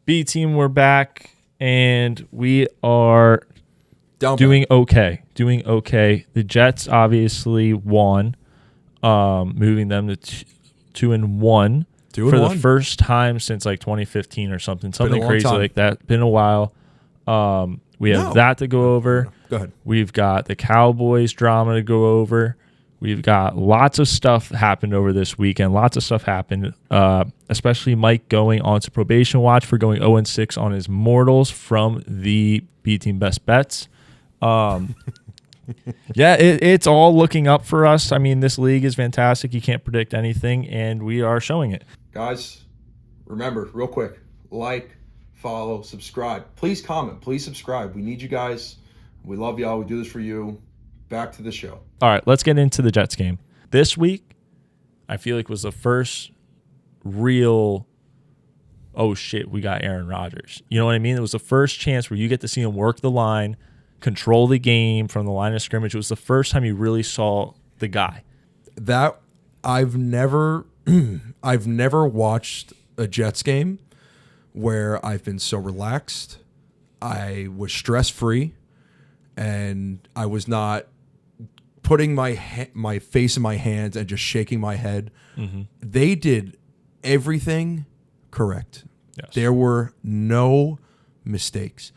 B team, we're back, and we are doing okay. The Jets obviously won, moving them to 2-1 for the first time since like 2015 or something crazy like that. Been a while. We have that to go over. No. Go ahead. We've got the Cowboys drama to go over. We've got lots of stuff happened over this weekend. Lots of stuff happened, especially Mike going on to probation watch for going 0-6 on his mortals from the B Team Best Bets. It's all looking up for us. I mean, this league is fantastic. You can't predict anything, and we are showing it. Guys, remember, real quick, like, follow, subscribe. Please comment. Please subscribe. We need you guys. We love y'all. We do this for you. Back to the show. All right, let's get into the Jets game. This week, I feel like was the first real, oh shit, we got Aaron Rodgers. You know what I mean? It was the first chance where you get to see him work the line, control the game from the line of scrimmage. It was the first time you really saw the guy. That I've never watched a Jets game where I've been so relaxed. I was stress-free, and I was not putting my face in my hands and just shaking my head. Mm-hmm. They did everything correct. Yes. There were no mistakes.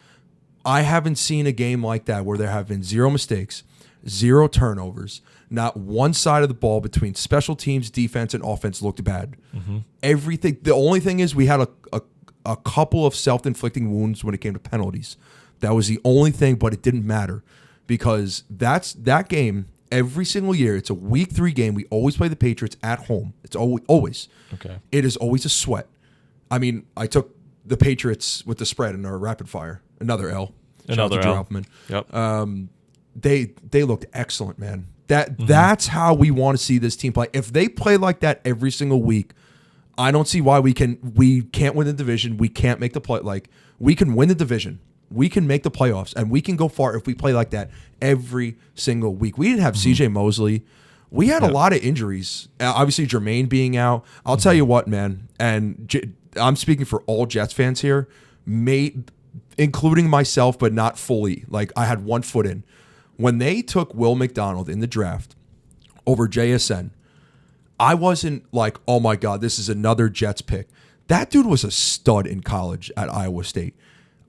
I haven't seen a game like that where there have been zero mistakes, zero turnovers. Not one side of the ball between special teams, defense, and offense looked bad. Mm-hmm. Everything. The only thing is we had a couple of self-inflicting wounds when it came to penalties. That was the only thing, but it didn't matter because that game every single year. It's a week 3 game. We always play the Patriots at home. It's always. Okay. It is always a sweat. I mean, I took the Patriots with the spread in our rapid fire. Another L. Another L. Yep. They looked excellent, man. That's how we want to see this team play. If they play like that every single week, I don't see why we can't win the division. We can't make the play. Like, we can win the division. We can make the playoffs, and we can go far if we play like that every single week. We didn't have C.J. Mosley. We had a lot of injuries. Obviously, Jermaine being out. I'll tell you what, man, and I'm speaking for all Jets fans here, including myself, but not fully. Like, I had one foot in. When they took Will McDonald in the draft over JSN, I wasn't like, oh, my God, this is another Jets pick. That dude was a stud in college at Iowa State.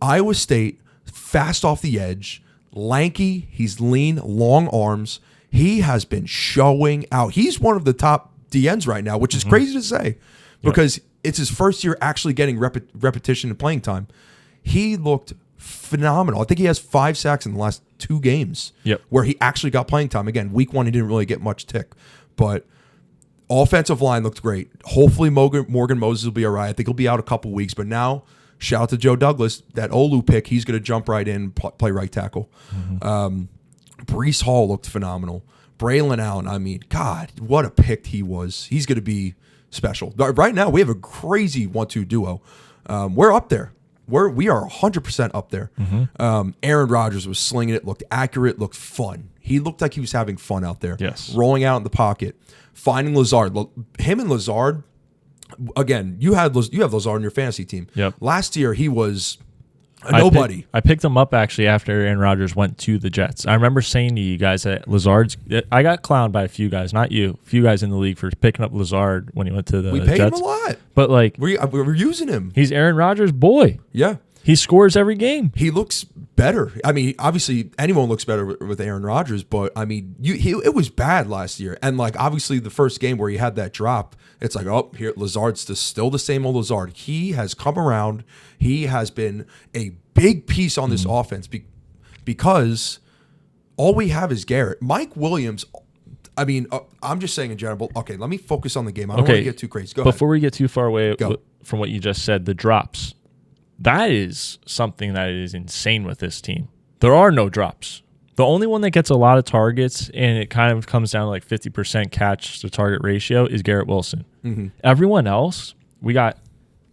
Iowa State, fast off the edge, lanky, he's lean, long arms. He has been showing out. He's one of the top DNs right now, which is crazy to say because it's his first year actually getting repetition and playing time. He looked phenomenal. I think he has 5 sacks in the last 2 games where he actually got playing time. Again, week 1, he didn't really get much tick, but offensive line looked great. Hopefully Morgan Moses will be all right. I think he'll be out a couple weeks, but now shout out to Joe Douglas. That Olu pick, he's going to jump right in, play right tackle. Mm-hmm. Breece Hall looked phenomenal. Braylon Allen, I mean, God, what a pick he was. He's going to be special. Right now, we have a crazy 1-2 duo. We're up there. We are 100% up there. Mm-hmm. Aaron Rodgers was slinging it, looked accurate, looked fun. He looked like he was having fun out there. Yes. Rolling out in the pocket. Finding Lazard. Him and Lazard, again, you have Lazard on your fantasy team. Yep. Last year, he was a nobody. I picked him up actually after Aaron Rodgers went to the Jets. I remember saying to you guys that I got clowned by a few guys, not you, a few guys in the league for picking up Lazard when he went to the Jets. We paid him a lot. But like, we're using him. He's Aaron Rodgers' boy. Yeah. He scores every game. He looks better. I mean, obviously, anyone looks better with Aaron Rodgers, but I mean, it was bad last year. And like, obviously, the first game where he had that drop, it's like, oh, here, Lazard's still the same old Lazard. He has come around. He has been a big piece on this offense because all we have is Garrett. Mike Williams, I mean, I'm just saying in general. Okay, let me focus on the game. I don't want to get too crazy. Go ahead. Before we get too far away from what you just said, the drops. That is something that is insane with this team. There are no drops. The only one that gets a lot of targets, and it kind of comes down to like 50% catch to target ratio, is Garrett Wilson. Mm-hmm. Everyone else, we got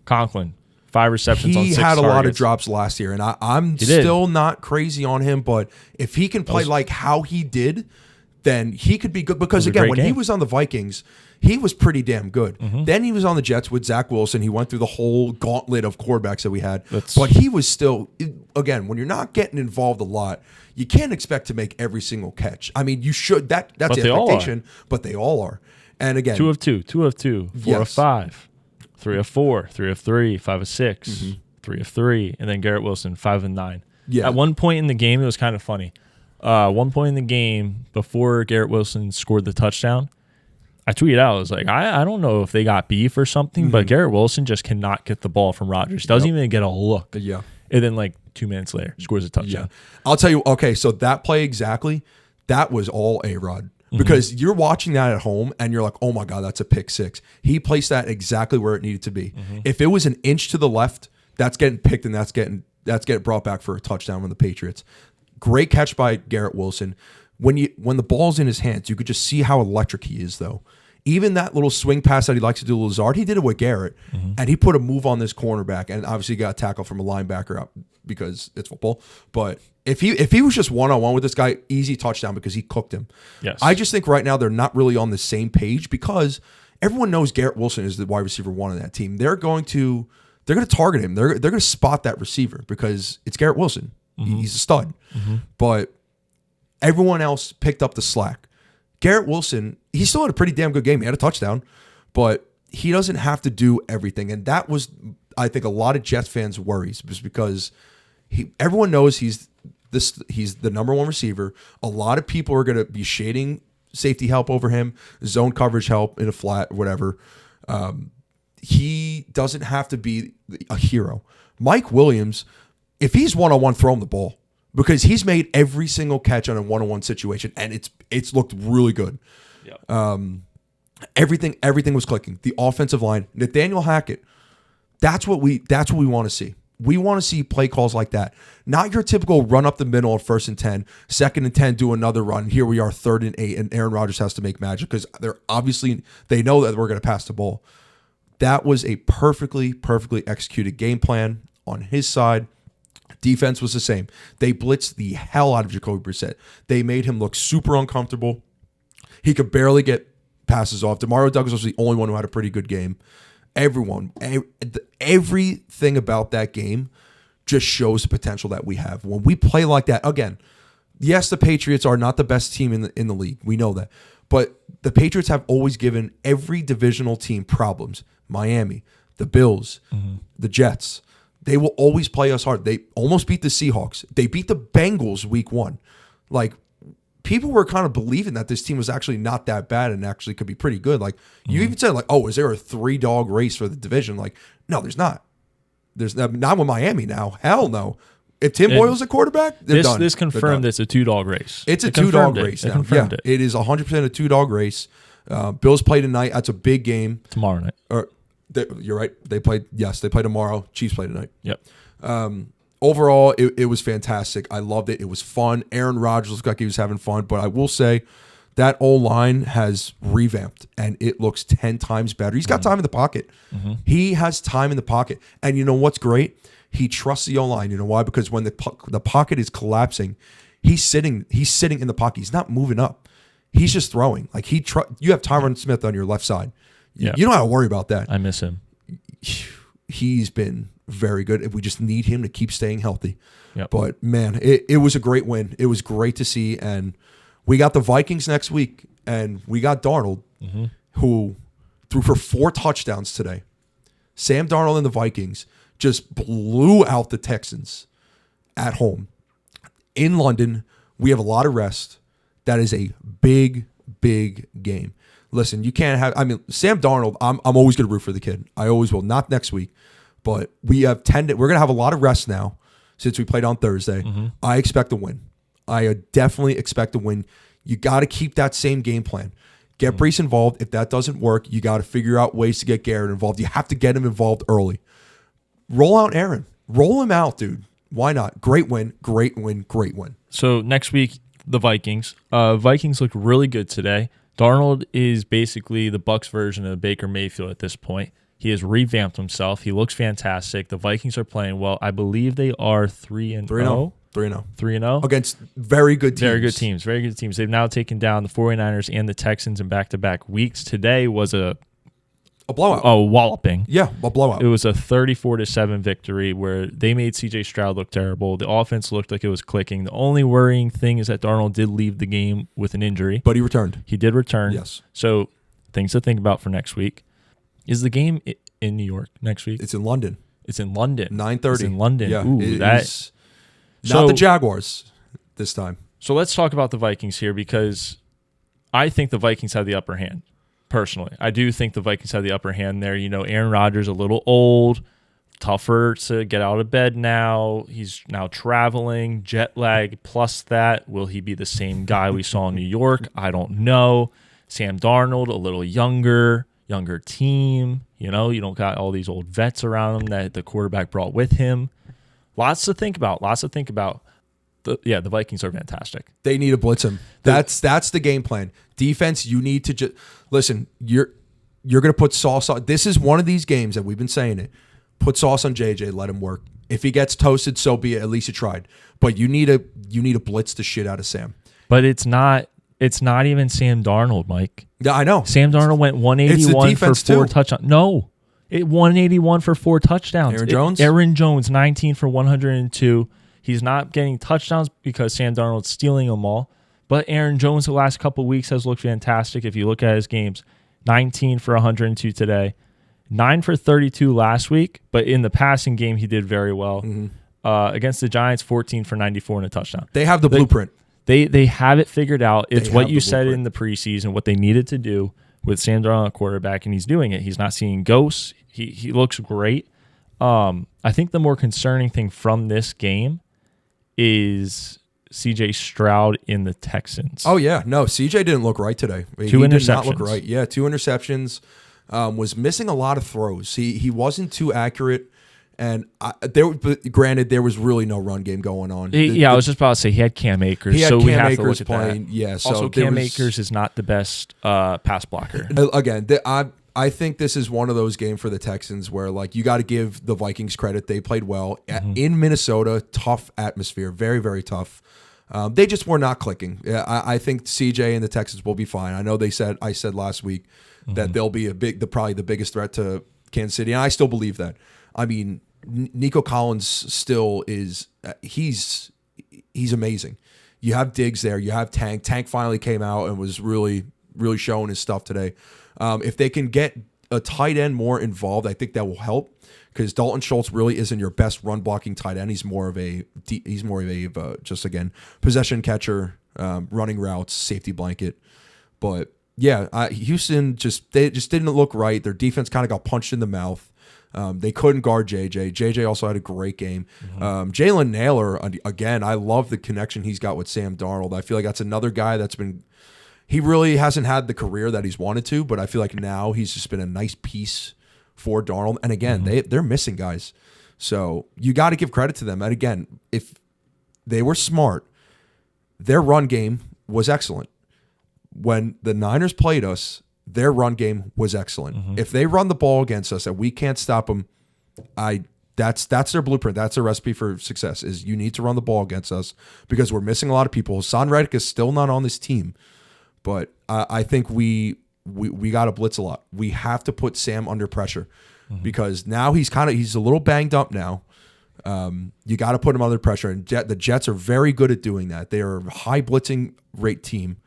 Conklin, 5 receptions on 6 targets. He had a lot of drops last year, and I'm still not crazy on him, but if he can play like how he did, then he could be good. Because again, when he was on the Vikings, he was pretty damn good. Then he was on the Jets with Zach Wilson. He went through the whole gauntlet of quarterbacks that we had. But he was still, again, when you're not getting involved a lot, you can't expect to make every single catch. I mean, you should. That's the expectation, but they all are. And again, 2 of 2, 2 of 2, 4 of 5, 3 of 4, 3 of 3, 5 of 6, 3 of 3, and then Garrett Wilson 5 of 9. Yeah. At one point in the game, it was kind of funny. One point in the game, before Garrett Wilson scored the touchdown, I tweeted out, I was like, I don't know if they got beef or something, but Garrett Wilson just cannot get the ball from Rodgers. Doesn't even get a look. Yeah. And then like 2 minutes later, scores a touchdown. Yeah. I'll tell you, okay, so that play exactly, that was all A-Rod. Because you're watching that at home and you're like, oh my God, that's a pick 6. He placed that exactly where it needed to be. If it was an inch to the left, that's getting picked and that's getting brought back for a touchdown on the Patriots. Great catch by Garrett Wilson. When the ball's in his hands, you could just see how electric he is, though. Even that little swing pass that he likes to do to Lazard, he did it with Garrett, and he put a move on this cornerback, and obviously got a tackle from a linebacker up because it's football. But if he was just one-on-one with this guy, easy touchdown because he cooked him. Yes. I just think right now they're not really on the same page because everyone knows Garrett Wilson is the wide receiver 1 on that team. They're going to target him. They're going to spot that receiver because it's Garrett Wilson. He's a stud. But everyone else picked up the slack. Garrett Wilson, he still had a pretty damn good game. He had a touchdown, but he doesn't have to do everything. And that was, I think, a lot of Jets fans' worries, because everyone knows he's the number 1 receiver. A lot of people are going to be shading safety help over him, zone coverage help in a flat, whatever. He doesn't have to be a hero. Mike Williams, if he's one-on-one, throw him the ball. Because he's made every single catch on a one-on-one situation, and it's looked really good. Yep. Everything was clicking. The offensive line, Nathaniel Hackett, that's what we want to see. We want to see play calls like that. Not your typical run up the middle of 1st and 10, 2nd and 10, do another run. Here we are, 3rd and 8, and Aaron Rodgers has to make magic because they know that we're going to pass the ball. That was a perfectly executed game plan on his side. Defense was the same. They blitzed the hell out of Jacoby Brissett. They made him look super uncomfortable. He could barely get passes off. Demario Douglas was the only one who had a pretty good game. Everything about that game just shows the potential that we have. When we play like that, again, yes, the Patriots are not the best team in the league. We know that. But the Patriots have always given every divisional team problems. Miami, the Bills, the Jets. They will always play us hard. They almost beat the Seahawks. They beat the Bengals week 1. Like, people were kind of believing that this team was actually not that bad and actually could be pretty good. Like, you even said, like, oh, is there a 3-dog race for the division? Like, no, there's not. There's not with Miami now. Hell no. If Tim Boyle's a quarterback, they're done. This confirmed it's a 2-dog race. It's a 2-dog race now. Yeah, it is 100% a 2-dog race. Bills play tonight. That's a big game. Tomorrow night. You're right. They play tomorrow. Chiefs play tonight. Yep. Overall, it was fantastic. I loved it. It was fun. Aaron Rodgers looked like he was having fun, but I will say that O-line has revamped, and it looks 10 times better. He's got time in the pocket. He has time in the pocket. And you know what's great? He trusts the O-line. You know why? Because when the pocket is collapsing, he's sitting in the pocket. He's not moving up. He's just throwing. Like you have Tyron Smith on your left side. Yeah. You don't have to worry about that. I miss him. He's been very good. We just need him to keep staying healthy. Yep. But, man, it was a great win. It was great to see. And we got the Vikings next week, and we got Darnold, who threw for 4 touchdowns today. Sam Darnold and the Vikings just blew out the Texans at home. In London, we have a lot of rest. That is a big, big game. Listen, you can't have. I mean, Sam Darnold. I'm always going to root for the kid. I always will. Not next week, but we have we're going to have a lot of rest now since we played on Thursday. I expect a win. I definitely expect a win. You got to keep that same game plan. Get Brees involved. If that doesn't work, you got to figure out ways to get Garrett involved. You have to get him involved early. Roll out Aaron. Roll him out, dude. Why not? Great win. Great win. Great win. So next week, the Vikings. Vikings look really good today. Darnold is basically the Bucs version of Baker Mayfield at this point. He has revamped himself. He looks fantastic. The Vikings are playing well. I believe they are 3-0. 3-0. 3-0. 3-0 Against very good teams. Very good teams. Very good teams. They've now taken down the 49ers and the Texans in back-to-back weeks. Today was a blowout. A walloping. Yeah, a blowout. It was a 34-7 victory where they made C.J. Stroud look terrible. The offense looked like it was clicking. The only worrying thing is that Darnold did leave the game with an injury. But he returned. He did return. Yes. So things to think about for next week. Is the game in New York next week? It's in London. It's in London. 9:30. It's in London. Yeah, Ooh, not the Jaguars this time. So let's talk about the Vikings here because I think the Vikings have the upper hand. Personally, I do think the Vikings have the upper hand there. You know, Aaron Rodgers a little old, tougher to get out of bed now. He's now traveling, jet lag plus that. Will he be the same guy we saw in New York? I don't know. Sam Darnold, a little younger team. You know, you don't got all these old vets around him that the quarterback brought with him. Lots to think about. The Vikings are fantastic. They need to blitz him. That's the game plan. Defense, you need to just listen. You're going to put sauce on. This is one of these games that we've been saying it. Put sauce on JJ. Let him work. If he gets toasted, so be it. At least you tried. But you need to blitz the shit out of Sam. But it's not even Sam Darnold, Mike. Yeah, I know. Sam Darnold went 181 for 4 touchdowns. No, 181 for 4 touchdowns. Aaron Jones 19 for 102. He's not getting touchdowns because Sam Darnold's stealing them all. But Aaron Jones the last couple of weeks has looked fantastic. If you look at his games, 19 for 102 today, 9 for 32 last week. But in the passing game, he did very well. Mm-hmm. Against the Giants, 14 for 94 and a touchdown. They have the blueprint. They have it figured out. It's what you said in the preseason, what they needed to do with Sam Darnold at quarterback, and he's doing it. He's not seeing ghosts. He looks great. I think the more concerning thing from this game is C.J. Stroud in the Texans. Oh, yeah. No, C.J. didn't look right today. 2 interceptions. He did not look right. Yeah, 2 interceptions. Was missing a lot of throws. He wasn't too accurate. And granted, there was really no run game going on. I was just about to say he had Cam Akers. He had so Cam we have Akers to look at playing. That. Yeah, so also, Cam Akers is not the best pass blocker. Again, I think this is one of those games for the Texans where you got to give the Vikings credit. They played well in Minnesota. Tough atmosphere, very very tough. They just were not clicking. I think CJ and the Texans will be fine. I know I said last week that they'll be probably the biggest threat to Kansas City, and I still believe that. I mean, Nico Collins still is. He's amazing. You have Diggs there. You have Tank. Tank finally came out and was really showing his stuff today. If they can get a tight end more involved, I think that will help because Dalton Schultz really isn't your best run blocking tight end. He's more of a just again possession catcher, running routes, safety blanket. But yeah, Houston they just didn't look right. Their defense kind of got punched in the mouth. They couldn't guard JJ. JJ also had a great game. Jalen Naylor, again, I love the connection he's got with Sam Darnold. I feel like that's another guy he really hasn't had the career that he's wanted to, but I feel like now he's just been a nice piece for Darnold. And again, they're missing guys. So you got to give credit to them. And again, if they were smart, their run game was excellent. When the Niners played us, their run game was excellent. If they run the ball against us and we can't stop them, that's their blueprint. That's their recipe for success is you need to run the ball against us because we're missing a lot of people. Hassan Reddick is still not on this team, but I think we got to blitz a lot. We have to put Sam under pressure because now he's a little banged up now. You got to put him under pressure, and the Jets are very good at doing that. They are a high blitzing rate team,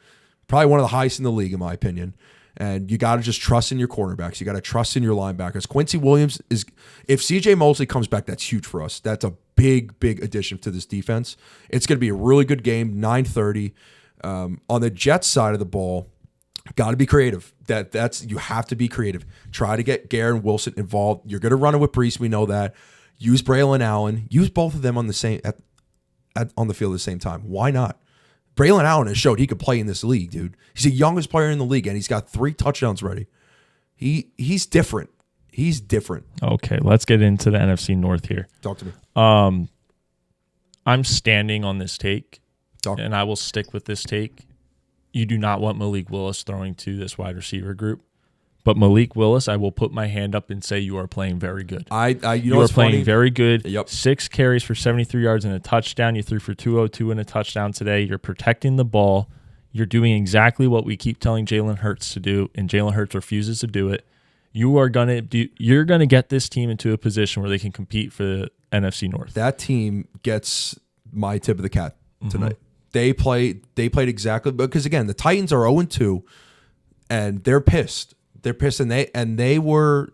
probably one of the highest in the league in my opinion. And you got to just trust in your cornerbacks. You got to trust in your linebackers. Quincy Williams if CJ Mosley comes back, that's huge for us. That's a big addition to this defense. It's going to be a really good game. 9:30 on the Jets side of the ball. Got to be creative. You have to be creative. Try to get Garrett Wilson involved. You're going to run it with Brees. We know that. Use Braylon Allen. Use both of them on the same on the field at the same time. Why not? Braylon Allen has showed he could play in this league, dude. He's the youngest player in the league, and he's got 3 touchdowns ready. He's different. He's different. Okay, let's get into the NFC North here. Talk to me. I'm standing on this take, and I will stick with this take. You do not want Malik Willis throwing to this wide receiver group. But Malik Willis, I will put my hand up and say you are playing very good. You are playing funny? very good. Yep. 6 carries for 73 yards and a touchdown. You threw for 202 and a touchdown today. You're protecting the ball. You're doing exactly what we keep telling Jalen Hurts to do, and Jalen Hurts refuses to do it. You're gonna get this team into a position where they can compete for the NFC North. That team gets my tip of the cap tonight. They played exactly because again the Titans are 0-2, and they're pissed. They're pissed, and they were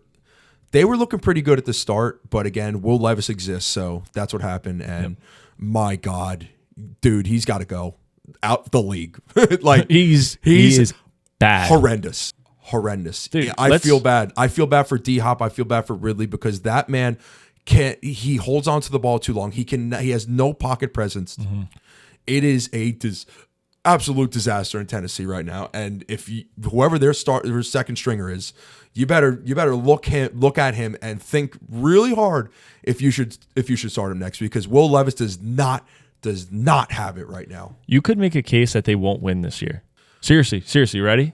looking pretty good at the start, but again, Will Levis exists, so that's what happened. And my God, dude, he's got to go out the league. Like he is bad, horrendous. Dude, yeah, I feel bad. I feel bad for D-Hop. I feel bad for Ridley because that man can't. He holds on to the ball too long. He has no pocket presence. It is absolute disaster in Tennessee right now. And if whoever their second stringer is, you better look at him and think really hard if you should start him next week because Will Levis does not have it right now. You could make a case that they won't win this year. Seriously, ready?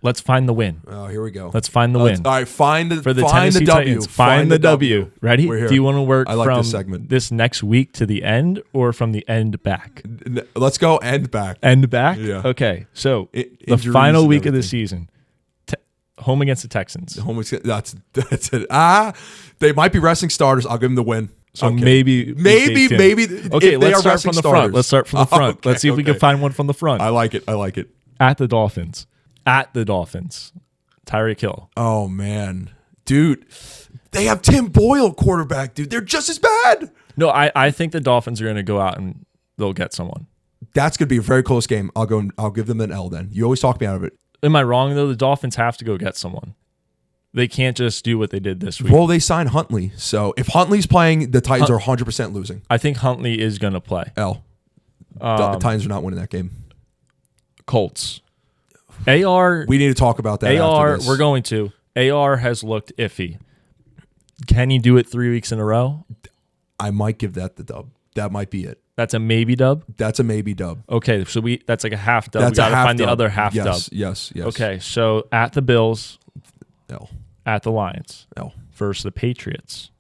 Let's find the win. Oh, here we go. Let's find the win. All right, find the Tennessee W. Titans. Find the W. Ready? We're here. Do you want to work from this segment. This next week to the end or from the end back? Let's go end back. End back? Yeah. Okay. So the Injuries final week of the everything. season, home against the Texans. That's it. They might be resting starters. I'll give them the win. So Okay. maybe. Okay, let's start from the front. Let's start from the front. Okay, Let's see if we can find one from the front. I like it. At the Dolphins. Tyreek Hill. Oh, man. Dude, they have Tim Boyle quarterback, dude. They're just as bad. No, I think the Dolphins are going to go out and they'll get someone. That's going to be a very close game. I'll give them an L then. You always talk me out of it. Am I wrong, though? The Dolphins have to go get someone. They can't just do what they did this week. Well, they signed Huntley. So if Huntley's playing, the Titans are 100% losing. I think Huntley is going to play. L. The Titans are not winning that game. Colts. AR. We need to talk about that. AR, after this. we're going to. AR has looked iffy. Can he do it 3 weeks in a row? I might give that the dub. That might be it. That's a maybe dub? That's a maybe dub. Okay, so that's like a half dub. That's we got to find dub. the other half dub. Yes. Okay, so at the Bills, L. at the Lions, L. versus the Patriots.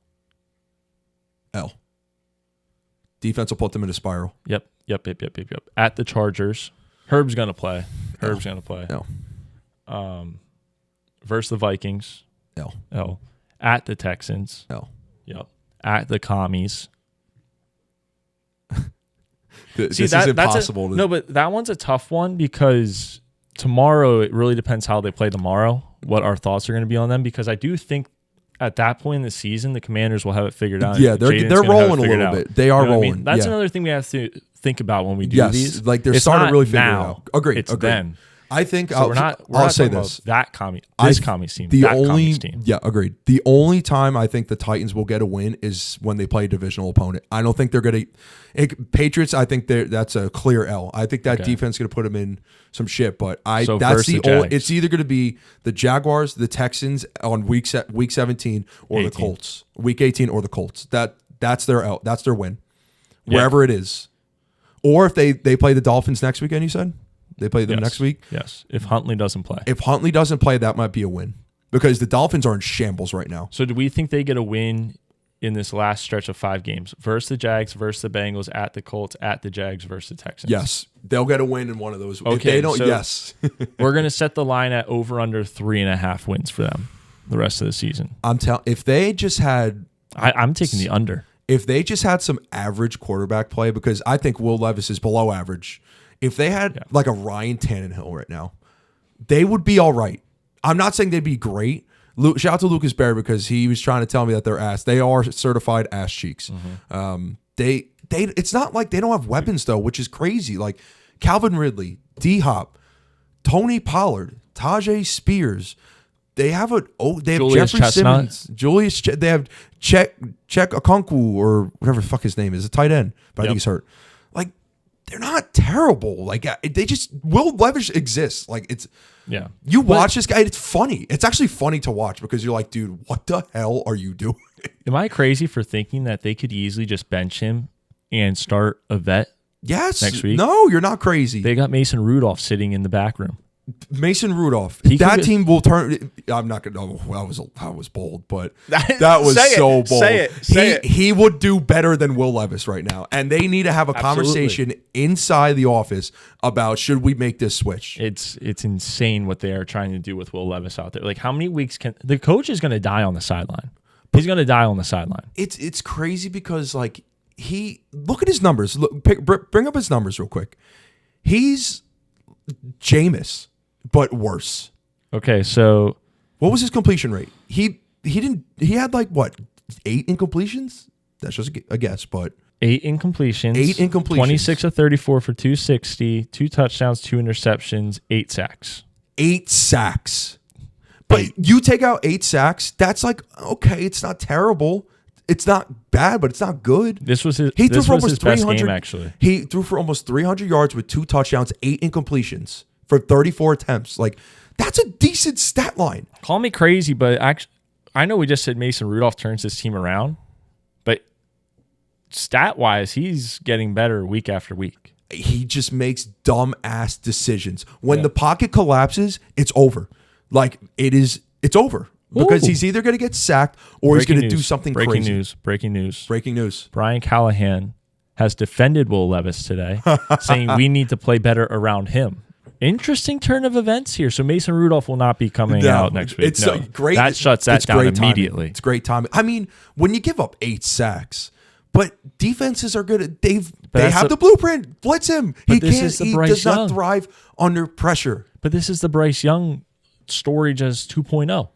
L. Defense will put them in a spiral. Yep. At the Chargers, Herb's going to play. L. Versus the Vikings. L. At the Texans. L. Yep. At the Commies. This is impossible. No, but that one's a tough one because tomorrow, it really depends how they play tomorrow, what our thoughts are going to be on them, because I do think at that point in the season, the Commanders will have it figured out. Yeah, they're rolling a little bit. They are rolling. I mean? That's yeah. another thing we have to think about when we do these. Like they're it's starting to really not figure now, it out. Agreed. It's then. I think so I'll say this. This Commies team. Commies team. Yeah, agreed. The only time I think the Titans will get a win is when they play a divisional opponent. I don't think they're going to. Patriots, I think that's a clear L. I think that defense is going to put them in some shit. But that's the only. It's either going to be the Jaguars, the Texans on week 17, or 18. The Colts, week 18, or the Colts. That's their L. That's their win, wherever it is. Or if they play the Dolphins next weekend, you said. They play them next week? Yes. If Huntley doesn't play. If Huntley doesn't play, that might be a win. Because the Dolphins are in shambles right now. So do we think they get a win in this last stretch of 5 games? Versus the Jags, versus the Bengals, at the Colts, at the Jags, versus the Texans? Yes. They'll get a win in one of those. Okay, if they don't, so yes. We're going to set the line at over under 3.5 wins for them the rest of the season. If they just had... I'm taking the under. If they just had some average quarterback play, because I think Will Levis is below average... If they had like a Ryan Tannehill right now, they would be all right. I'm not saying they'd be great. Shout out to Lucas Bear because he was trying to tell me that they're ass. They are certified ass cheeks. Mm-hmm. It's not like they don't have weapons though, which is crazy. Like Calvin Ridley, D-Hop, Tony Pollard, Tajay Spears. They have Julius Jeffrey Chestnut. Simmons, they have Czech Okonkwo or whatever the fuck his name is, a tight end, but I think he's hurt. Like. They're not terrible. Like they just Will Levis exists. Like it's You watch this guy. It's funny. It's actually funny to watch because you're like, dude, what the hell are you doing? Am I crazy for thinking that they could easily just bench him and start a vet? Yes. Next week. No, you're not crazy. They got Mason Rudolph sitting in the back room. Mason Rudolph. He That could- team will turn. I'm not gonna. That was bold, but that was Say it. so bold. Say it. He would do better than Will Levis right now, and they need to have a conversation inside the office about should we make this switch. It's insane what they are trying to do with Will Levis out there. Like, how many weeks can the coach is going to die on the sideline? He's going to die on the sideline. It's crazy because like look at his numbers. Bring up his numbers real quick. He's Jameis, but worse. Okay, so What was his completion rate? He had like what, 8 incompletions? That's just a guess, but 8 incompletions. 8 incompletions. 26 of 34 for 260, 2 touchdowns, 2 interceptions, 8 sacks. 8 sacks. But you take out 8 sacks, that's like, okay, it's not terrible. It's not bad, but it's not good. This was his. He threw This for was his almost best 300. game, actually. He threw for almost 300 yards with 2 touchdowns, 8 incompletions for 34 attempts. Like, that's a decent stat line. Call me crazy, but actually, I know we just said Mason Rudolph turns this team around, but stat-wise, he's getting better week after week. He just makes dumb-ass decisions. When the pocket collapses, it's over. Like, it's over. Because he's either going to get sacked or he's going to do something crazy. Breaking news. Brian Callahan has defended Will Levis today, saying we need to play better around him. Interesting turn of events here. So Mason Rudolph will not be coming out next week. It's great. That shuts that down immediately. It's great timing. I mean, when you give up 8 sacks, but defenses are good. They have the blueprint. Blitz him. He does not thrive under pressure. But this is the Bryce Young story, just 2.0.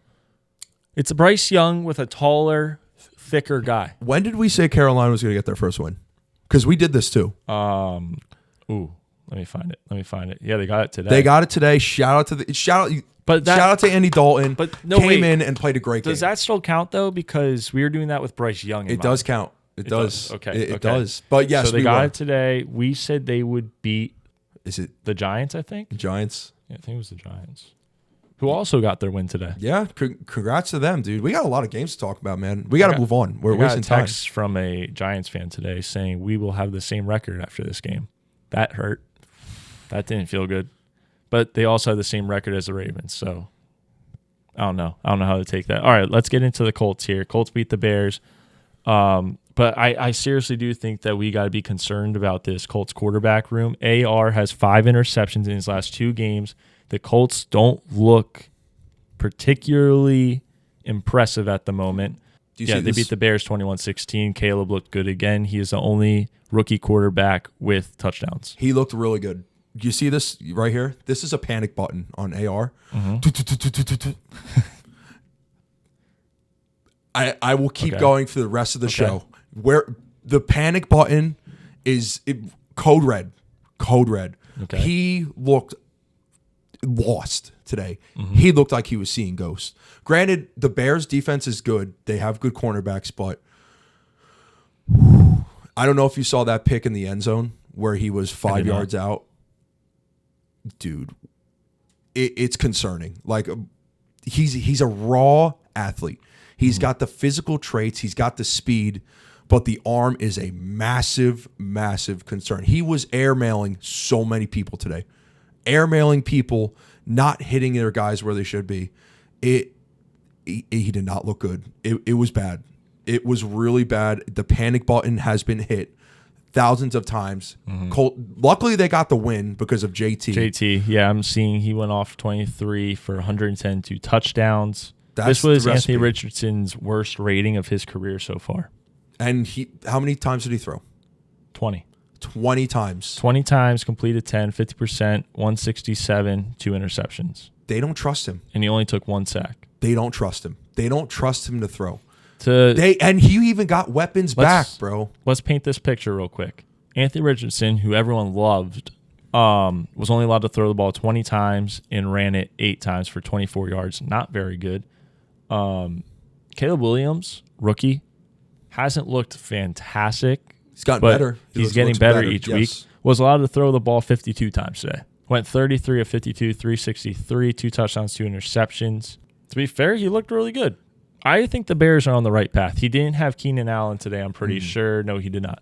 It's a Bryce Young with a taller, thicker guy. When did we say Carolina was going to get their first win? Because we did this too. Let me find it. Yeah, they got it today. They got it today. Shout out to Andy Dalton. But came in and played a great game. Does that still count though? Because we were doing that with Bryce Young. It does count. It does. Okay. It does. But yes, so they got it today. We said they would beat. Is it the Giants? I think the Giants. Yeah, I think it was the Giants, who also got their win today. Yeah, congrats to them, dude. We got a lot of games to talk about, man. We got to move on. We're wasting time. I got a text from a Giants fan today saying we will have the same record after this game. That hurt. That didn't feel good. But they also have the same record as the Ravens, so I don't know. I don't know how to take that. All right, let's get into the Colts here. Colts beat the Bears. But I seriously do think that we got to be concerned about this Colts quarterback room. AR has 5 interceptions in his last 2 games. The Colts don't look particularly impressive at the moment. They beat the Bears 21-16. Caleb looked good again. He is the only rookie quarterback with touchdowns. He looked really good. You see this right here? This is a panic button on AR. I will keep going for the rest of the show. Where the panic button is code red. Code red. Okay. He looked lost today. He looked like he was seeing ghosts. Granted, the Bears defense is good. They have good cornerbacks, but I don't know if you saw that pick in the end zone where he was 5 yards out. Dude, it's concerning. Like, he's a raw athlete. He's got the physical traits. He's got the speed, but the arm is a massive, massive concern. He was airmailing so many people today. Airmailing people, not hitting their guys where they should be. He did not look good. It was bad. It was really bad. The panic button has been hit thousands of times. Luckily, they got the win because of JT. Yeah, I'm seeing he went off 23 for 110, 2 touchdowns. That's this was the recipe. Anthony Richardson's worst rating of his career so far. And how many times did he throw? 20. 20 times. 20 times, completed 10, 50%, 167, 2 interceptions. They don't trust him. And he only took 1 sack. They don't trust him. They don't trust him to throw. And he even got weapons back, bro. Let's paint this picture real quick. Anthony Richardson, who everyone loved, was only allowed to throw the ball 20 times and ran it 8 times for 24 yards. Not very good. Caleb Williams, rookie, hasn't looked fantastic. He's gotten better. He's getting better each week. Was allowed to throw the ball 52 times today. Went 33 of 52, 363, 2 touchdowns, 2 interceptions. To be fair, he looked really good. I think the Bears are on the right path. He didn't have Keenan Allen today, I'm pretty sure. No, he did not.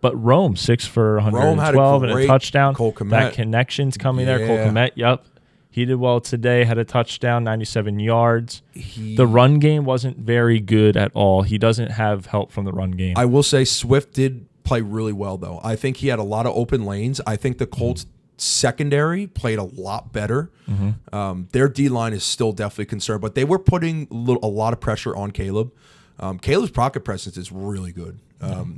But Rome, 6 for 112 and a touchdown. Cole Kmet. That connection's coming there. Cole Kmet, yep. He did well today, had a touchdown, 97 yards. The run game wasn't very good at all. He doesn't have help from the run game. I will say Swift did play really well, though. I think he had a lot of open lanes. I think the Colts secondary played a lot better. Their D-line is still definitely concerned, but they were putting a lot of pressure on Caleb. Caleb's pocket presence is really good.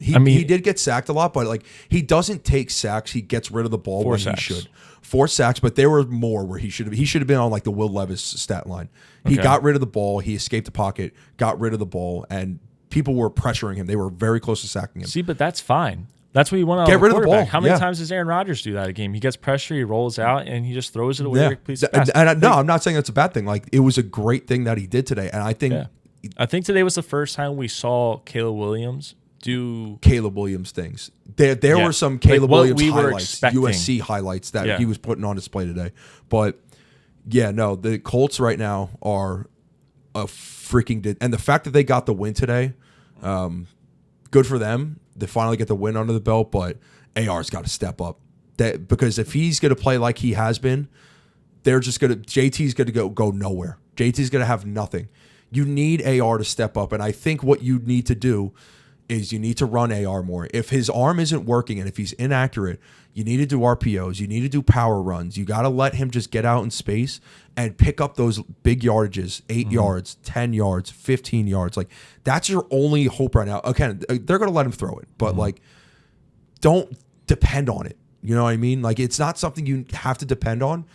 He did get sacked a lot, but like he doesn't take sacks. He gets rid of the ball when he should. 4 sacks, but there were more where he should have been on like the Will Levis stat line. He got rid of the ball. He escaped the pocket, got rid of the ball, and people were pressuring him. They were very close to sacking him. See, but that's fine. That's what you want out of a quarterback. How many times does Aaron Rodgers do that a game? He gets pressure, he rolls out, and he just throws it away. Yeah. I'm not saying that's a bad thing. Like it was a great thing that he did today, and I think today was the first time we saw Caleb Williams do Caleb Williams things. There were some Caleb Williams highlights, USC highlights that he was putting on display today. But the Colts right now are a freaking and the fact that they got the win today, good for them. They finally get the win under the belt, but AR's got to step up. Because if he's going to play like he has been, JT's going to go nowhere. JT's going to have nothing. You need AR to step up, and I think what you need to do is you need to run AR more. If his arm isn't working and if he's inaccurate, you need to do RPOs. You need to do power runs. You got to let him just get out in space and pick up those big yardages, 8 yards, 10 yards, 15 yards. Like that's your only hope right now. Okay, they're going to let him throw it, but like don't depend on it. You know what I mean? Like it's not something you have to depend on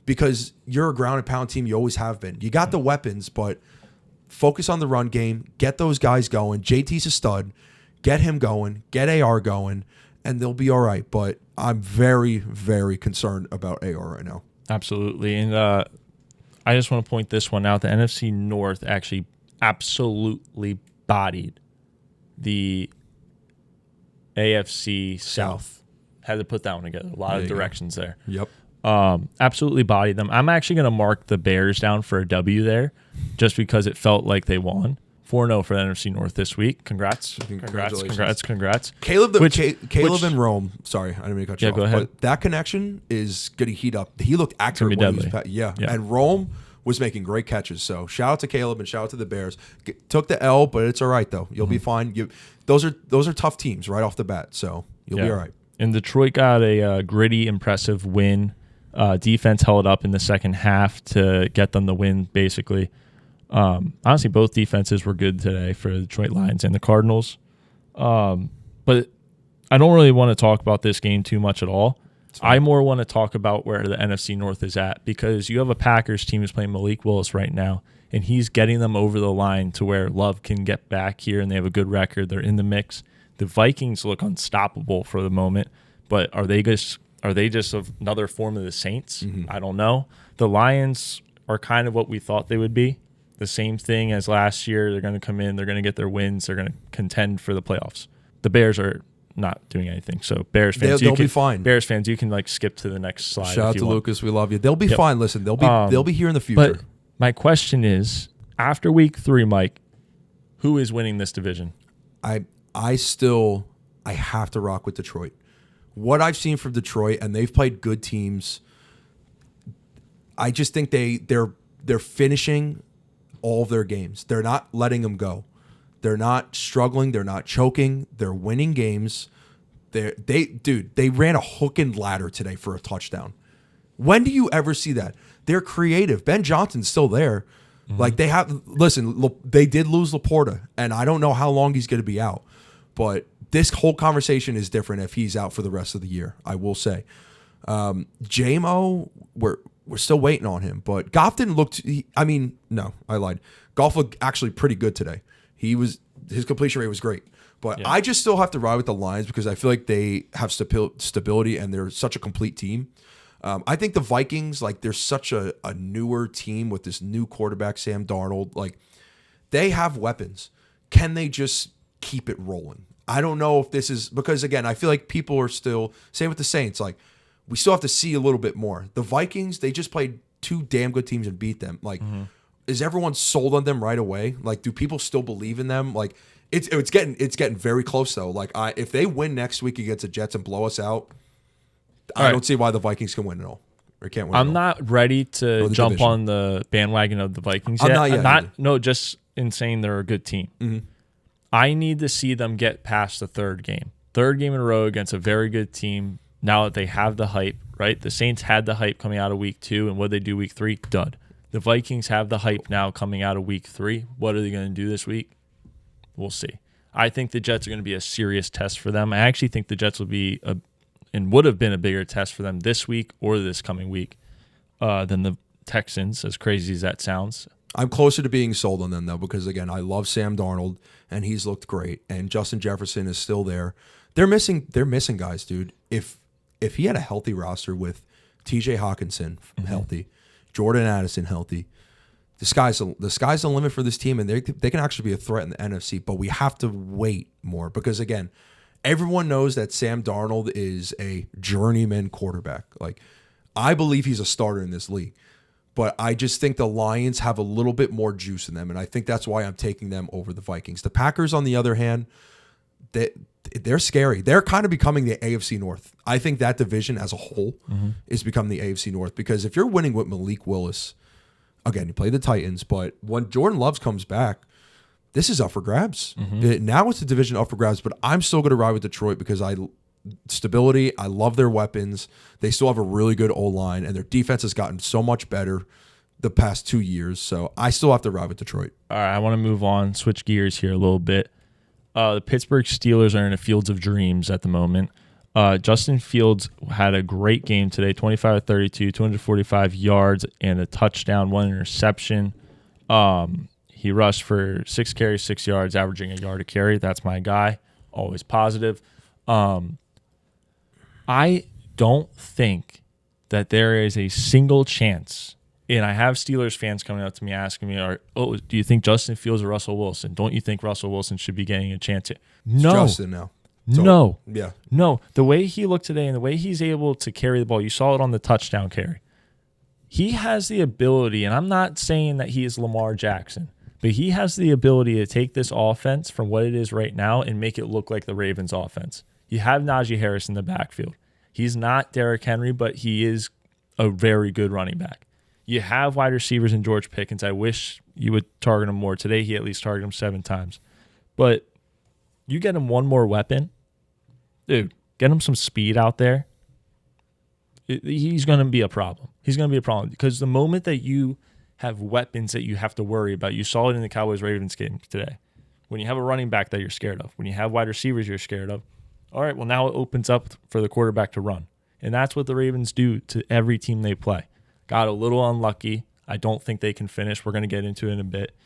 because you're a ground and pound team. You always have been. You got the weapons, but focus on the run game, get those guys going. JT's a stud. Get him going, get AR going, and they'll be all right. But I'm very, very concerned about AR right now. Absolutely. And I just want to point this one out. The NFC North actually absolutely bodied the AFC South. Had to put that one together. A lot of directions there. Yep. Absolutely bodied them. I'm actually going to mark the Bears down for a W there just because it felt like they won. 4-0 for the NFC North this week. Congrats. Congrats. Caleb and Rome. Sorry, I didn't mean to cut you off. Go ahead. But that connection is going to heat up. He looked accurate when he was yeah. And Rome was making great catches. So shout out to Caleb and shout out to the Bears. Took the L, but it's all right though. You'll be fine. Those are tough teams right off the bat. So you'll be all right. And Detroit got a gritty, impressive win. Defense held up in the second half to get them the win, basically. Honestly, both defenses were good today for the Detroit Lions and the Cardinals. But I don't really want to talk about this game too much at all. I more want to talk about where the NFC North is at because you have a Packers team who's playing Malik Willis right now, and he's getting them over the line to where Love can get back here, and they have a good record. They're in the mix. The Vikings look unstoppable for the moment, but are they just another form of the Saints? I don't know. The Lions are kind of what we thought they would be. The same thing as last year. They're going to come in. They're going to get their wins. They're going to contend for the playoffs. The Bears are not doing anything. So Bears fans, they'll be fine. Bears fans, you can skip to the next slide. Shout out to Lucas. We love you. They'll be fine. Listen, they'll be here in the future. But my question is, after week 3, Mike, who is winning this division? I have to rock with Detroit. What I've seen from Detroit, and they've played good teams. I just think they're finishing all of their games. They're not letting them go. They're not struggling. They're not choking. They're winning games. They ran a hook and ladder today for a touchdown. When do you ever see that? They're creative. Ben Johnson's still there. Like they did lose Laporta, and I don't know how long he's going to be out. But this whole conversation is different if he's out for the rest of the year, I will say. J-Mo, we're still waiting on him. But Goff didn't look no, I lied. Goff looked actually pretty good today. His completion rate was great. But I just still have to ride with the Lions because I feel like they have stability and they're such a complete team. I think the Vikings, they're such a newer team with this new quarterback, Sam Darnold. They have weapons. Can they just keep it rolling? I don't know if this is because, again, I feel like people are still, same with the Saints, we still have to see a little bit more. The Vikings, they just played 2 damn good teams and beat them. Is everyone sold on them right away? Do people still believe in them? It's getting very close though. If they win next week against the Jets and blow us out, I don't see why the Vikings can win at all. Or can't win. I'm not ready to jump division. on the bandwagon of the Vikings I'm yet. not yet either. No, just in saying they're a good team. Mm-hmm. I need to see them get past the third game. Third game in a row against a very good team. Now that they have the hype, right? The Saints had the hype coming out of week 2, and what did they do week 3? Dud. The Vikings have the hype now coming out of week 3. What are they going to do this week? We'll see. I think the Jets are going to be a serious test for them. I actually think the Jets will be and would have been a bigger test for them this week or this coming week than the Texans, as crazy as that sounds. I'm closer to being sold on them, though, because, again, I love Sam Darnold, and he's looked great, and Justin Jefferson is still there. They're missing guys, dude. If he had a healthy roster with TJ Hawkinson healthy, Jordan Addison healthy, the sky's the limit for this team, and they can actually be a threat in the NFC, but we have to wait more because, again, everyone knows that Sam Darnold is a journeyman quarterback. Like, I believe he's a starter in this league. But I just think the Lions have a little bit more juice in them, and I think that's why I'm taking them over the Vikings. The Packers, on the other hand, they're scary. They're kind of becoming the AFC North. I think that division as a whole is becoming the AFC North because if you're winning with Malik Willis, again, you play the Titans, but when Jordan Love comes back, this is up for grabs. Now it's the division up for grabs, but I'm still going to ride with Detroit because stability. I love their weapons. They still have a really good O-line, and their defense has gotten so much better the past 2 years. So I still have to ride with Detroit. All right, I want to move on, switch gears here a little bit. The Pittsburgh Steelers are in a fields of dreams at the moment. Justin Fields had a great game today, 25-32, 245 yards, and a touchdown, 1 interception. He rushed for 6 carries, 6 yards, averaging a yard a carry. That's my guy, always positive. I don't think that there is a single chance, and I have Steelers fans coming up to me asking me, do you think Justin Fields or Russell Wilson? Don't you think Russell Wilson should be getting a chance here? No. Justin now. No. Yeah. No. The way he looked today and the way he's able to carry the ball, you saw it on the touchdown carry. He has the ability, and I'm not saying that he is Lamar Jackson, but he has the ability to take this offense from what it is right now and make it look like the Ravens offense. You have Najee Harris in the backfield. He's not Derrick Henry, but he is a very good running back. You have wide receivers in George Pickens. I wish you would target him more. Today, he at least targeted him 7 times. But you get him one more weapon, dude, get him some speed out there. He's going to be a problem. He's going to be a problem because the moment that you have weapons that you have to worry about, you saw it in the Cowboys-Ravens game today. When you have a running back that you're scared of, when you have wide receivers you're scared of, all right, well, now it opens up for the quarterback to run. And that's what the Ravens do to every team they play. Got a little unlucky. I don't think they can finish. We're going to get into it in a bit.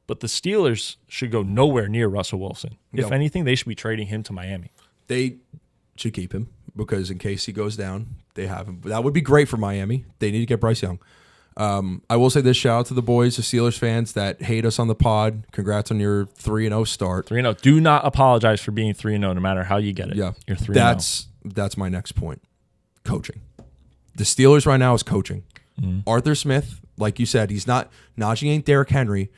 But the Steelers should go nowhere near Russell Wilson. If anything, they should be trading him to Miami. They should keep him because in case he goes down, they have him. That would be great for Miami. They need to get Bryce Young. I will say this, shout out to the boys, the Steelers fans that hate us on the pod. Congrats on your 3-0 start. 3-0. Do not apologize for being 3-0 no matter how you get it. Yeah. You're 3-0. That's my next point. Coaching. The Steelers right now is coaching. Arthur Smith, like you said, he's not Najee ain't Derrick Henry,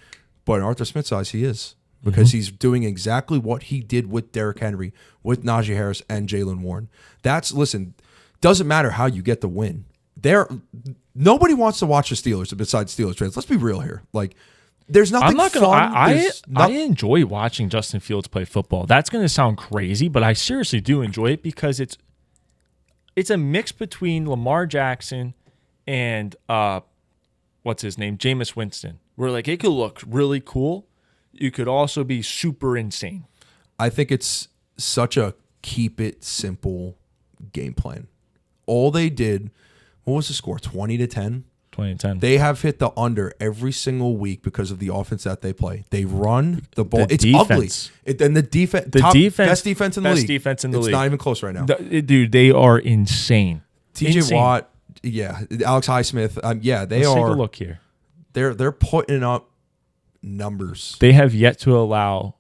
but in Arthur Smith's eyes he is. Because he's doing exactly what he did with Derrick Henry, with Najee Harris and Jalen Warren. Doesn't matter how you get the win. Nobody wants to watch the Steelers besides Steelers fans. Let's be real here. Like, there's nothing I'm not fun. I enjoy watching Justin Fields play football. That's going to sound crazy, but I seriously do enjoy it because it's a mix between Lamar Jackson and what's his name, Jameis Winston. Where like it could look really cool, you could also be super insane. I think it's such a keep it simple game plan. All they did. What was the score? 20-10? 20-10. They have hit the under every single week because of the offense that they play. They run the ball. It's defense. ugly. And the defense, best defense in the league. Best defense in the league. It's not even close right now. Dude, they are insane. TJ Watt, yeah. Alex Highsmith, yeah, they Let's are. Take a look here. They're putting up numbers. They have yet to allow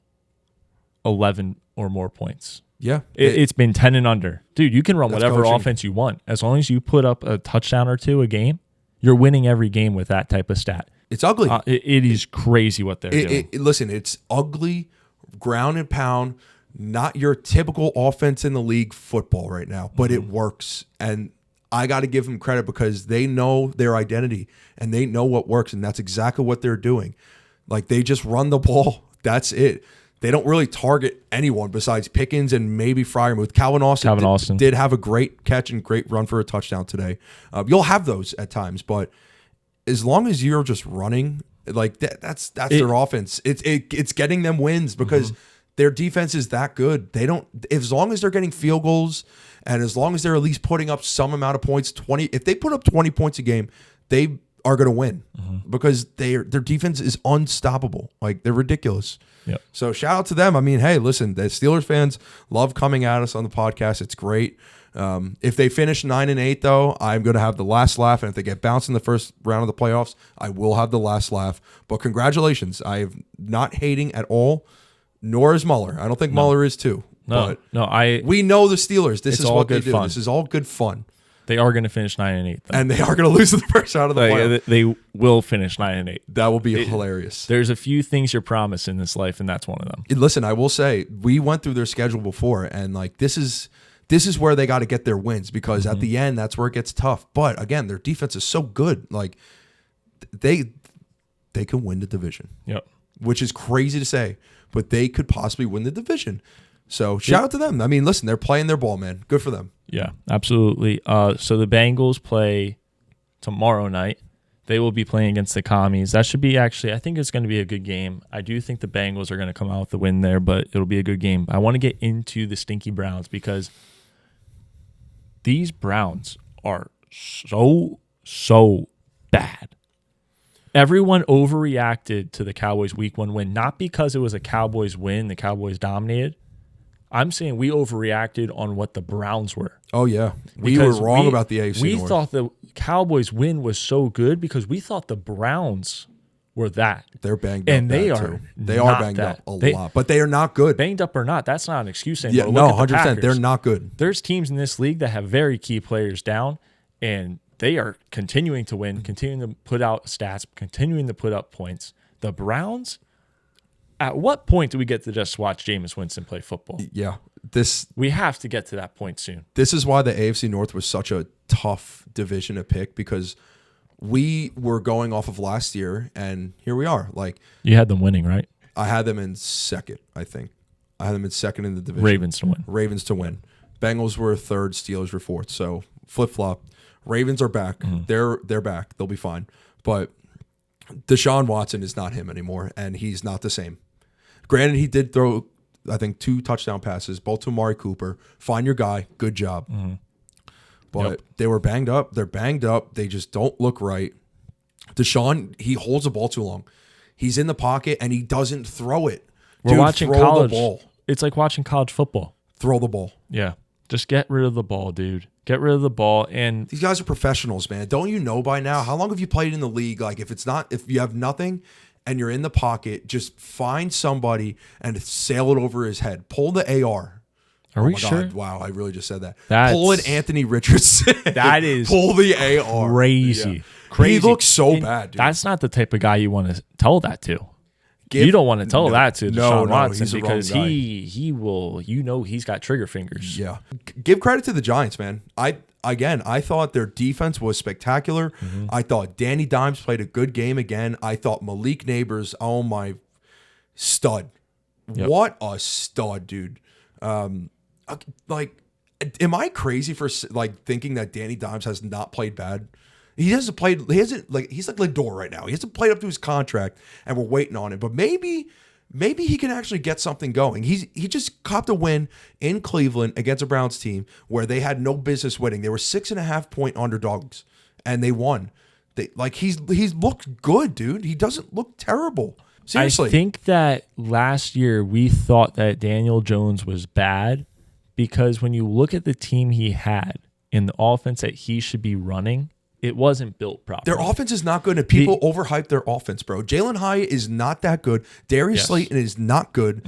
11 or more points. Yeah. It's been 10 and under. Dude, you can run whatever coaching. offense you want. As long as you put up a touchdown or two a game, you're winning every game with that type of stat. It's ugly. It is crazy what they're doing. Listen, it's ugly, ground and pound, not your typical offense in the league football right now, but it works. And I got to give them credit because they know their identity and they know what works, and that's exactly what they're doing. Like, they just run the ball. That's it. They don't really target anyone besides Pickens and maybe Freiermuth. Calvin Austin did have a great catch and great run for a touchdown today. You'll have those at times, but as long as you're just running, like that's their offense. It's getting them wins because their defense is that good. They don't, as long as they're getting field goals and as long as they're at least putting up some amount of points, 20. If they put up 20 points a game, they are going to win because their defense is unstoppable. Like, they're ridiculous. Yep. So shout out to them. I mean, hey, listen, the Steelers fans love coming at us on the podcast. It's great. If they finish 9-8, though, I'm going to have the last laugh. And if they get bounced in the first round of the playoffs, I will have the last laugh. But congratulations. I am not hating at all, nor is Muller. I don't think Muller is too. No, we know the Steelers. This is what they do. Fun. This is all good fun. They are going to finish 9-8, though. And they are going to lose in the first round of the playoffs. They will finish 9-8. That will be hilarious. There's a few things you're promised in this life, and that's one of them. Listen, I will say, we went through their schedule before, and like this is where they got to get their wins because at the end, that's where it gets tough. But again, their defense is so good. Like, they can win the division. Yep. Which is crazy to say, but they could possibly win the division. So shout out to them. I mean, listen, they're playing their ball, man. Good for them. Yeah, absolutely. So the Bengals play tomorrow night. They will be playing against the Commies. That should be I think it's going to be a good game. I do think the Bengals are going to come out with the win there, but it'll be a good game. I want to get into the stinky Browns because these Browns are so bad. Everyone overreacted to the Cowboys Week 1 win, not because it was a Cowboys win, the Cowboys dominated. I'm saying we overreacted on what the Browns were. Oh, yeah. We were wrong about the AFC We North. thought the Cowboys win was so good because we thought the Browns were that. They're banged up. And they are too. They are banged up a lot, but they are not good. Banged up or not, that's not an excuse anymore. Yeah, no, Look at the 100%. Packers. They're not good. There's teams in this league that have very key players down, and they are continuing to win, continuing to put out stats, continuing to put up points. The Browns, at what point do we get to just watch Jameis Winston play football? Yeah. We have to get to that point soon. This is why the AFC North was such a tough division to pick because we were going off of last year, and here we are. Like, you had them winning, right? I had them in second, I think. I had them in second in the division. Ravens to win. Bengals were third. Steelers were fourth. So flip-flop. Ravens are back. They're back. They'll be fine. But Deshaun Watson is not him anymore, and he's not the same. Granted, he did throw, I think, 2 touchdown passes, both to Amari Cooper. Find your guy. Good job. But they were banged up. They're banged up. They just don't look right. Deshaun, he holds the ball too long. He's in the pocket, and he doesn't throw it. We're watching throw college. The ball. It's like watching college football. Throw the ball. Yeah. Just get rid of the ball, dude. Get rid of the ball. And these guys are professionals, man. Don't you know by now? How long have you played in the league? Like, if you have nothing and you're in the pocket, just find somebody and sail it over his head. Pull the AR. Are we sure? God. Wow, I really just said that. Pull it, Anthony Richardson. That is pull the AR. Crazy. Yeah. Crazy. He looks so bad, dude. That's not the type of guy you want to tell that to. You don't want to tell that to Deshaun Watson because he will. He's got trigger fingers. Yeah. Give credit to the Giants, man. I thought their defense was spectacular. I thought Danny Dimes played a good game again. I thought Malik Neighbors, oh my, stud. Yep. What a stud, dude. Like, am I crazy for like thinking that Danny Dimes has not played bad? He's like Lindor right now. He hasn't played up to his contract, and we're waiting on it. But maybe he can actually get something going. He just copped a win in Cleveland against a Browns team where they had no business winning. They were 6.5-point underdogs, and they won. He's looked good, dude. He doesn't look terrible. Seriously. I think that last year we thought that Daniel Jones was bad because when you look at the team he had in the offense that he should be running, it wasn't built properly. Their offense is not good, and people overhype their offense, bro. Jalen Hyatt is not that good. Darius Slayton is not good.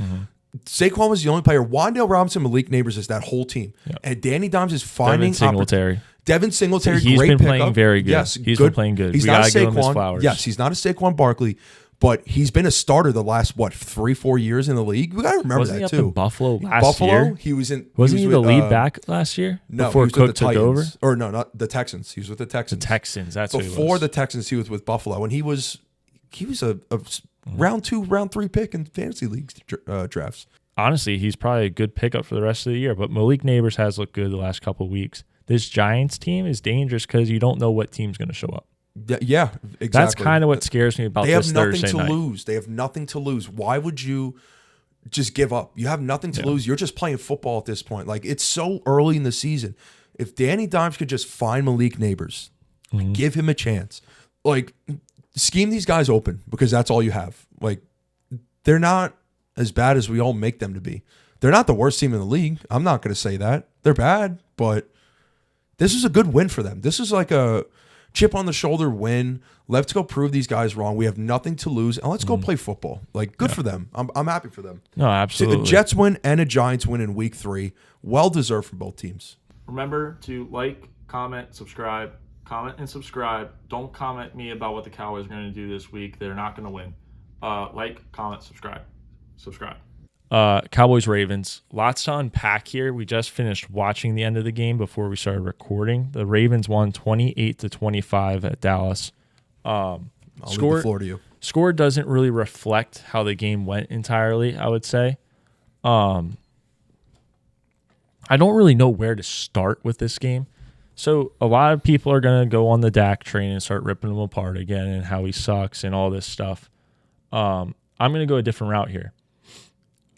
Saquon was the only player. Wan'Dale Robinson, Malik Neighbors is that whole team. Yep. And Danny Dimes is finding Devin Singletary, he's great been pickup. playing very good. Yes, he's been playing good. He's we not gotta a give him his Saquon. flowers. Yes, he's not a Saquon Barkley, But he's been a starter the last 3-4 years in the league. We gotta remember Wasn't that he up too. in Buffalo last year? He was in. Wasn't he was the with, lead back last year? No, before he was Cook with the took over. Titans. Or no, not the Texans. He was with the Texans. The Texans. That's what he before was. the Texans. He was with Buffalo, and he was a round 2, round 3 pick in fantasy leagues drafts. Honestly, he's probably a good pickup for the rest of the year. But Malik Neighbors has looked good the last couple of weeks. This Giants team is dangerous because you don't know what team's going to show up. Yeah, exactly. That's kind of what scares me about this Thursday night. They have nothing to lose. They have nothing to lose. Why would you just give up? You have nothing to lose. You're just playing football at this point. Like, it's so early in the season. If Danny Dimes could just find Malik Neighbors, give him a chance. Like, scheme these guys open because that's all you have. Like, they're not as bad as we all make them to be. They're not the worst team in the league. I'm not going to say that. They're bad, but this is a good win for them. This is like a chip on the shoulder win. Let's go prove these guys wrong. We have nothing to lose, and let's go play football. Like, good for them. I'm happy for them. No, absolutely. A Jets win and a Giants win in week 3. Well deserved for both teams. Remember to like, comment, subscribe. Comment and subscribe. Don't comment me about what the Cowboys are going to do this week. They're not going to win. Like, comment, subscribe. Cowboys Ravens. Lots to unpack here. We just finished watching the end of the game before we started recording. The Ravens won 28-25 at Dallas. I'll leave the floor to you. Score doesn't really reflect how the game went entirely, I would say. I don't really know where to start with this game. So a lot of people are going to go on the Dak train and start ripping him apart again and how he sucks and all this stuff. I'm going to go a different route here.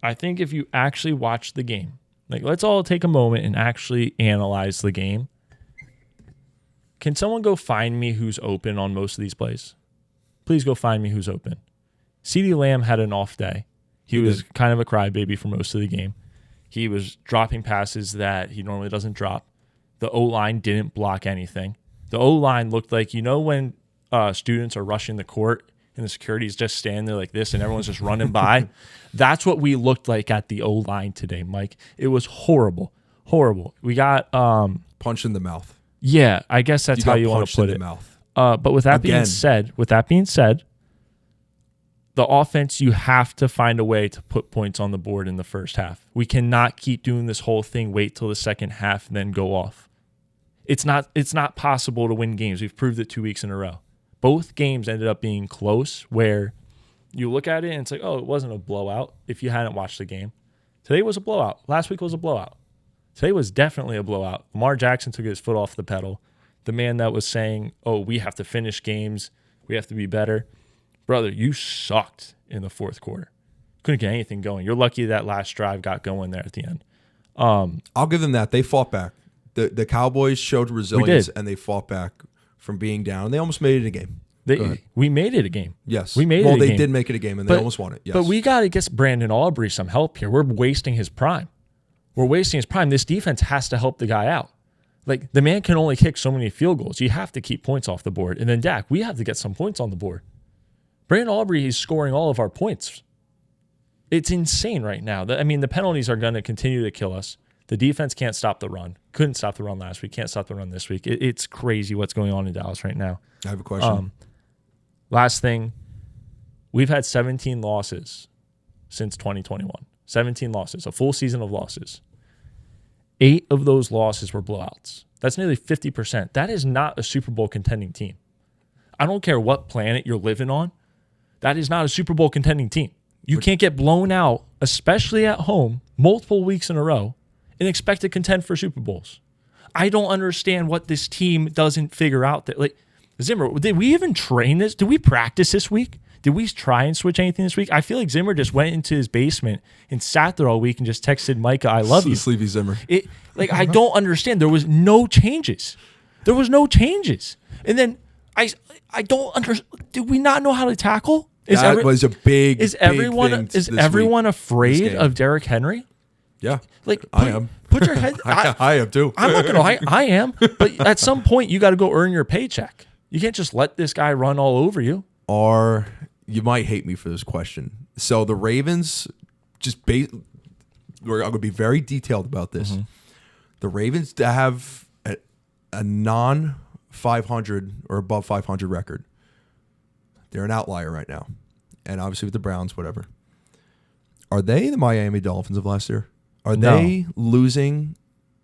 I think if you actually watch the game, like, let's all take a moment and actually analyze the game. Can someone go find me who's open on most of these plays? Please go find me who's open. CeeDee Lamb had an off day. He was kind of a crybaby for most of the game. He was dropping passes that he normally doesn't drop. The O-line didn't block anything. The O-line looked like, when students are rushing the court and the security is just standing there like this and everyone's just running by. That's what we looked like at the O-line today, Mike. It was horrible. Horrible. We got punch in the mouth. Yeah, I guess that's how you want to put it. But with that being said, the offense, you have to find a way to put points on the board in the first half. We cannot keep doing this whole thing, wait till the second half and then go off. It's not possible to win games. We've proved it 2 weeks in a row. Both games ended up being close where you look at it and it's like, oh, it wasn't a blowout if you hadn't watched the game. Today was a blowout. Last week was a blowout. Today was definitely a blowout. Lamar Jackson took his foot off the pedal. The man that was saying, oh, we have to finish games. We have to be better. Brother, you sucked in the fourth quarter. Couldn't get anything going. You're lucky that last drive got going there at the end. I'll give them that. They fought back. The Cowboys showed resilience and they fought back from being down. They almost made it a game. We made it a game. Yes. We made it a game. Well, they did make it a game, and they almost won it. Yes. But we got to get Brandon Aubrey some help here. We're wasting his prime. This defense has to help the guy out. Like, the man can only kick so many field goals. You have to keep points off the board. And then, Dak, we have to get some points on the board. Brandon Aubrey is scoring all of our points. It's insane right now. The penalties are going to continue to kill us. The defense can't stop the run. Couldn't stop the run last week. Can't stop the run this week. It's crazy what's going on in Dallas right now. I have a question. Last thing, we've had 17 losses since 2021. 17 losses, a full season of losses. 8 of those losses were blowouts. That's nearly 50%. That is not a Super Bowl contending team. I don't care what planet you're living on. That is not a Super Bowl contending team. You can't get blown out, especially at home, multiple weeks in a row, and expect to contend for Super Bowls. I don't understand what this team doesn't figure out. That, like, Zimmer, did we even train this? Did we practice this week? Did we try and switch anything this week? I feel like Zimmer just went into his basement and sat there all week and just texted Micah, I love you. Sleepy Zimmer. I don't understand. There was no changes. And then I don't understand. Did we not know how to tackle? That was a big, Is everyone afraid of Derrick Henry? Yeah. I am. Put your head. I am too. I'm not gonna lie. I am. But at some point, you got to go earn your paycheck. You can't just let this guy run all over you. You might hate me for this question. So the Ravens, I'm going to be very detailed about this. Mm-hmm. The Ravens have a non-500 or above 500 record. They're an outlier right now. and obviously with the Browns, whatever. Are they the Miami Dolphins of last year? Are No. they losing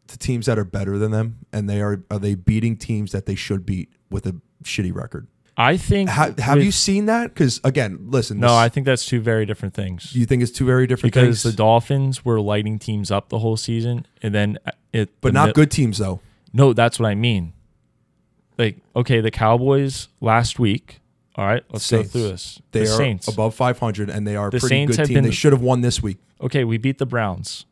to teams that are better than them, and are they beating teams that they should beat with a shitty record? I think. Have you seen that? Because again, listen. No, I think that's two very different things. You think it's two very different because things? the Dolphins were lighting teams up the whole season, and then but not good teams though. No, that's what I mean. Like, okay, the Cowboys last week. All right, let's Saints. go through this. They the are Saints above 500, and they are a The pretty Saints good have team. been- They should have won this week. Okay, we beat the Browns,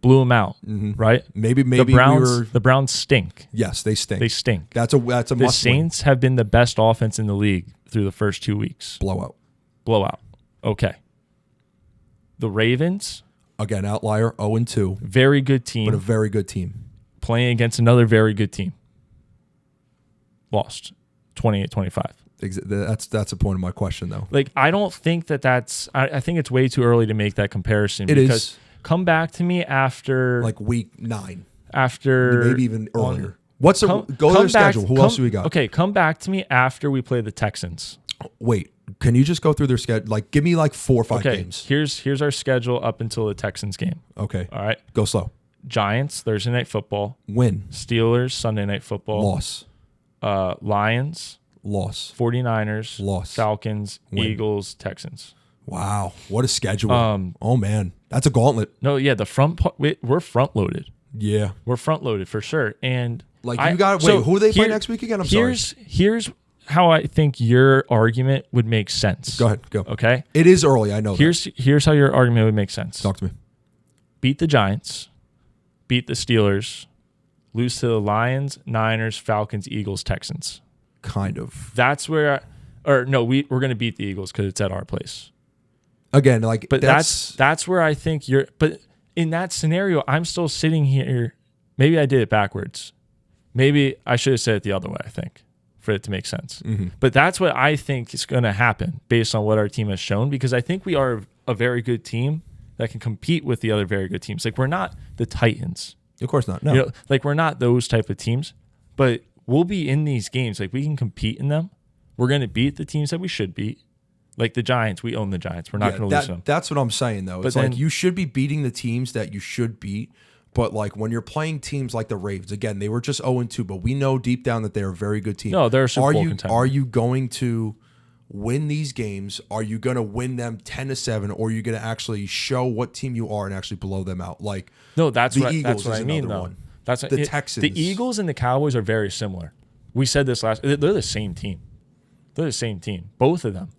blew them out, right? Maybe the Browns. we were. The Browns stink. Yes, they stink. They stink. That's a The must win. Saints have been the best offense in the league through the first 2 weeks. Blowout. Okay. The Ravens, Again, outlier 0-2, very good team, but a very good team. playing against another very good team. Lost 28-25. That's the point of my question, though. Like, I don't think that's. I think it's way too early to make that comparison. It because is. Come back to me after. Like week 9, after maybe even on- earlier. What's the come- go to come their schedule? Who else do we got? Okay, come back to me after we play the Texans. Wait, can you just go through their schedule? Like, give me like 4 or 5 Okay, games. here's our schedule up until the Texans game. Okay, All right, go slow. Giants Thursday night football, Win, Steelers Sunday night football, loss, Lions, loss, 49ers, loss, Falcons, win. Eagles, Texans. Wow, what a schedule! Um, oh man, that's a gauntlet. No, yeah, the we're front loaded. Yeah, We're front loaded for sure. And like you got wait. Who do they play next week again? I'm sorry. Here's how I think your argument would make sense. Go ahead. Go. Okay. It is early. I know. Here's how your argument would make sense. Talk to me. Beat the Giants, beat the Steelers, lose to the Lions, Niners, Falcons, Eagles, Texans. Kind of. That's where, we're going to beat the Eagles because it's at our place. Again, like, But that's where I think you're. But in that scenario, I'm still sitting here. Maybe I did it backwards. Maybe I should have said it the other way. I think for it to make sense. Mm-hmm. But that's what I think is going to happen based on what our team has shown. Because I think we are a very good team that can compete with the other very good teams. Like, we're not the Titans. Of course not. No. You know, like, we're not those type of teams. But we'll be in these games. Like, we can compete in them. We're going to beat the teams that we should beat. Like the Giants, we own the Giants. We're not going to lose them. That's what I'm saying, though. But It's then- like you should be beating the teams that you should beat. But like when you're playing teams like the Ravens, again, they were just 0-2, but we know deep down that they're a very good team. No, they're a Super Bowl contender. Are you going to win these games? Are you going to win them 10-7, or are you going to actually show what team you are and actually blow them out? Like, No, that's the what Eagles I is mean, another though. one. That's The Texans. The Eagles and the Cowboys are very similar. We said this they're the same team. They're the same team. Both of them.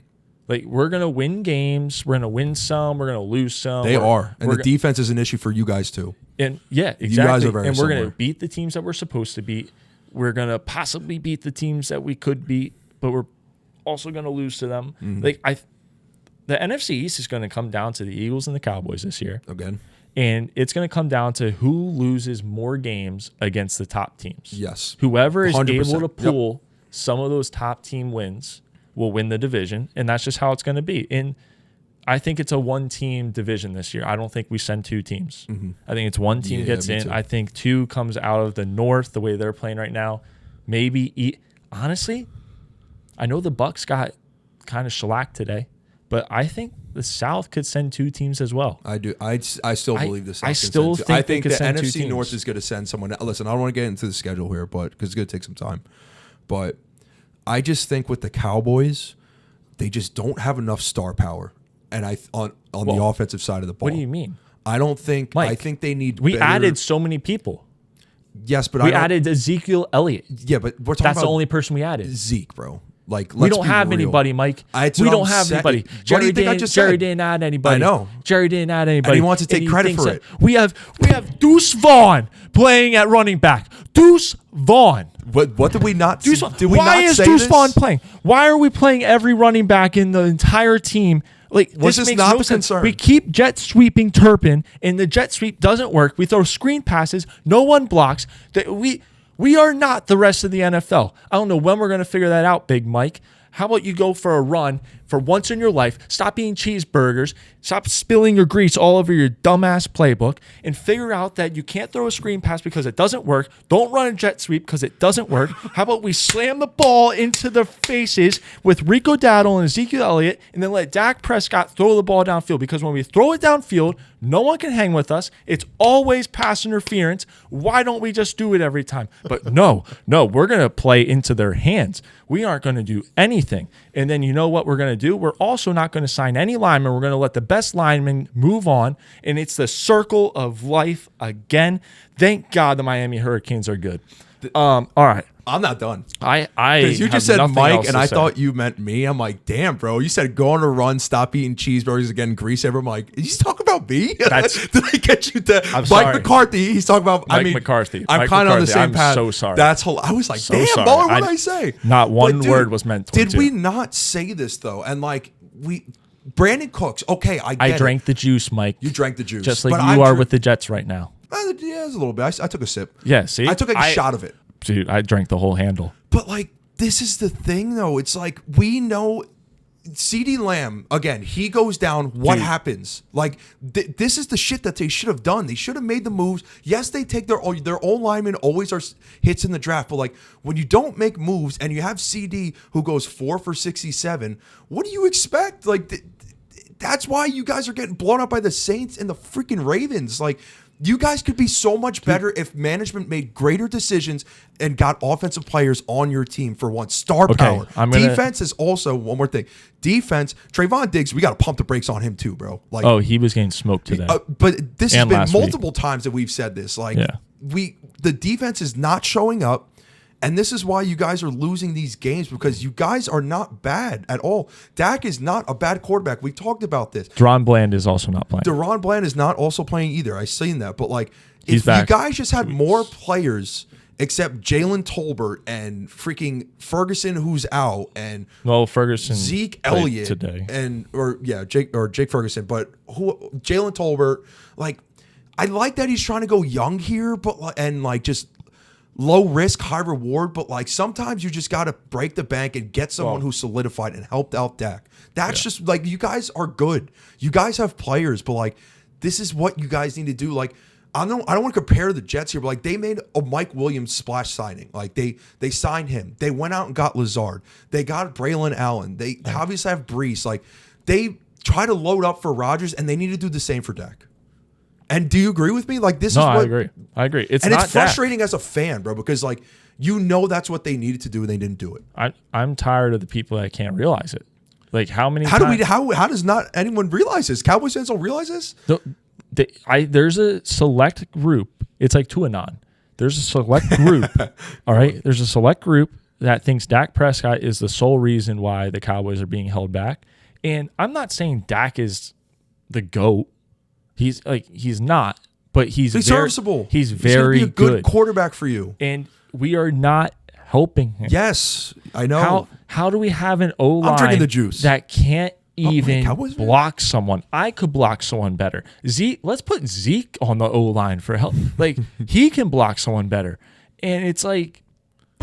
Like, we're going to win games. We're going to win some. We're going to lose some. they are. And we're the defense is an issue for you guys, too. And yeah, exactly. You guys are very and we're going similar. to beat the teams that we're supposed to beat. We're going to possibly beat the teams that we could beat, but we're also going to lose to them. Mm-hmm. Like, the NFC East is going to come down to the Eagles and the Cowboys this year. Again. And it's going to come down to who loses more games against the top teams. Yes. Whoever is 100%. able to pull some of those top team wins will win the division, and that's just how it's going to be. And I think it's a one-team division this year. I don't think we send 2 teams. Mm-hmm. I think it's one team gets me in. too. I think 2 comes out of the North the way they're playing right now. Maybe honestly, I know the Bucks got kind of shellacked today, but I think the South could send 2 teams as well. I do. I still believe this. I still think I they think could the send 2 NFC teams. North is going to send someone. Listen, I don't want to get into the schedule here, but because it's going to take some time. But I just think with the Cowboys, they just don't have enough star power, and on the offensive side of the ball. What do you mean? I don't think. Mike, I think they need. We better, added so many people. Yes, but We added Ezekiel Elliott. Yeah, but we're talking That's about the only person we added. Zeke, bro. Like, We don't have anybody, Mike. We don't have anybody. What do you think I just said? Jerry didn't add anybody. I know. Jerry didn't add anybody. And he wants to take he credit thinks for that- it. We have Deuce Vaughn playing at running back. Deuce Vaughn. What did we not? Deuce Vaughn. Did we Why not is say Deuce this? Vaughn playing? Why are we playing every running back in the entire team? Like, Was this this makes not no the sense. concern? We keep jet sweeping Turpin, and the jet sweep doesn't work. We throw screen passes. No one blocks. We are not the rest of the NFL. I don't know when we're going to figure that out, Big Mike. How about you go for a run for once in your life? Stop eating cheeseburgers. Stop spilling your grease all over your dumbass playbook and figure out that you can't throw a screen pass because it doesn't work. Don't run a jet sweep because it doesn't work. How about we slam the ball into the faces with Rico Dowdle and Ezekiel Elliott and then let Dak Prescott throw the ball downfield? Because when we throw it downfield, no one can hang with us. It's always pass interference. Why don't we just do it every time? But no, we're going to play into their hands. We aren't going to do anything. And then you know what we're going to do? We're also not going to sign any linemen. We're going to let the best linemen move on. And it's the circle of life again. Thank God the Miami Hurricanes are good. All right. I'm not done. Because you just said Mike, and I thought you meant me. I'm like, damn, bro. You said go on a run, stop eating cheeseburgers again, grease everywhere. I'm like, he's talking about me? Did I get you to Mike sorry. McCarthy? He's talking about Mike McCarthy. I'm kind of on the same path. I'm so sorry. That's whole. I was like, so damn, sorry. Muller, what did I say? Not one word was meant to. Did we not say this though? And like Brandon Cooks. Okay, I drank the juice, Mike. You drank the juice, just like you are with the Jets right now. Yeah, it was a little bit. I took a sip. Yeah, see, I took a shot of it. Dude, I drank the whole handle. But like, this is the thing though. It's like we know CeeDee Lamb, again, he goes down. What happens? Like, this is the shit that they should have done. They should have made the moves. Yes, they take their own linemen always are hits in the draft. But like, when you don't make moves and you have CD who goes 4 for 67, what do you expect? Like, that's why you guys are getting blown up by the Saints and the freaking Ravens. Like, you guys could be so much better if management made greater decisions and got offensive players on your team for one. Star power. Defense is also, one more thing. Defense, Trayvon Diggs, we got to pump the brakes on him too, bro. Like, he was getting smoked today. But this has been multiple times that we've said this. Like, the defense is not showing up. And this is why you guys are losing these games, because you guys are not bad at all. Dak is not a bad quarterback. We talked about this. DaRon Bland is also not playing. DaRon Bland is not also playing either. I've seen that. But like, if you guys just had more players except Jalen Tolbert and freaking Ferguson, who's out, and Ferguson, Zeke Elliott today, Jake Ferguson, but Jalen Tolbert, like, I like that he's trying to go young here, but just low risk, high reward, but like sometimes you just got to break the bank and get someone who's solidified and helped out Dak. That's just like, you guys are good. You guys have players, but like, this is what you guys need to do. Like, I don't want to compare the Jets here, but like, they made a Mike Williams splash signing. Like, they signed him. They went out and got Lazard. They got Braylon Allen. They obviously have Brees. Like, they try to load up for Rodgers, and they need to do the same for Dak. And do you agree with me? Like, this is what I agree. It's frustrating as a fan, bro, because like, that's what they needed to do and they didn't do it. I'm tired of the people that can't realize it. Like, how does not anyone realize this? Cowboys fans don't realize this? There's a select group. It's like Tuanon. There's a select group. All right. There's a select group that thinks Dak Prescott is the sole reason why the Cowboys are being held back. And I'm not saying Dak is the GOAT. He's not, but he's serviceable. He's very a good quarterback for you. And we are not helping him. Yes, I know. How do we have an O-line I'm drinking the juice that can't even block someone? I could block someone better. Let's put Zeke on the O-line for help. Like, he can block someone better. And it's like,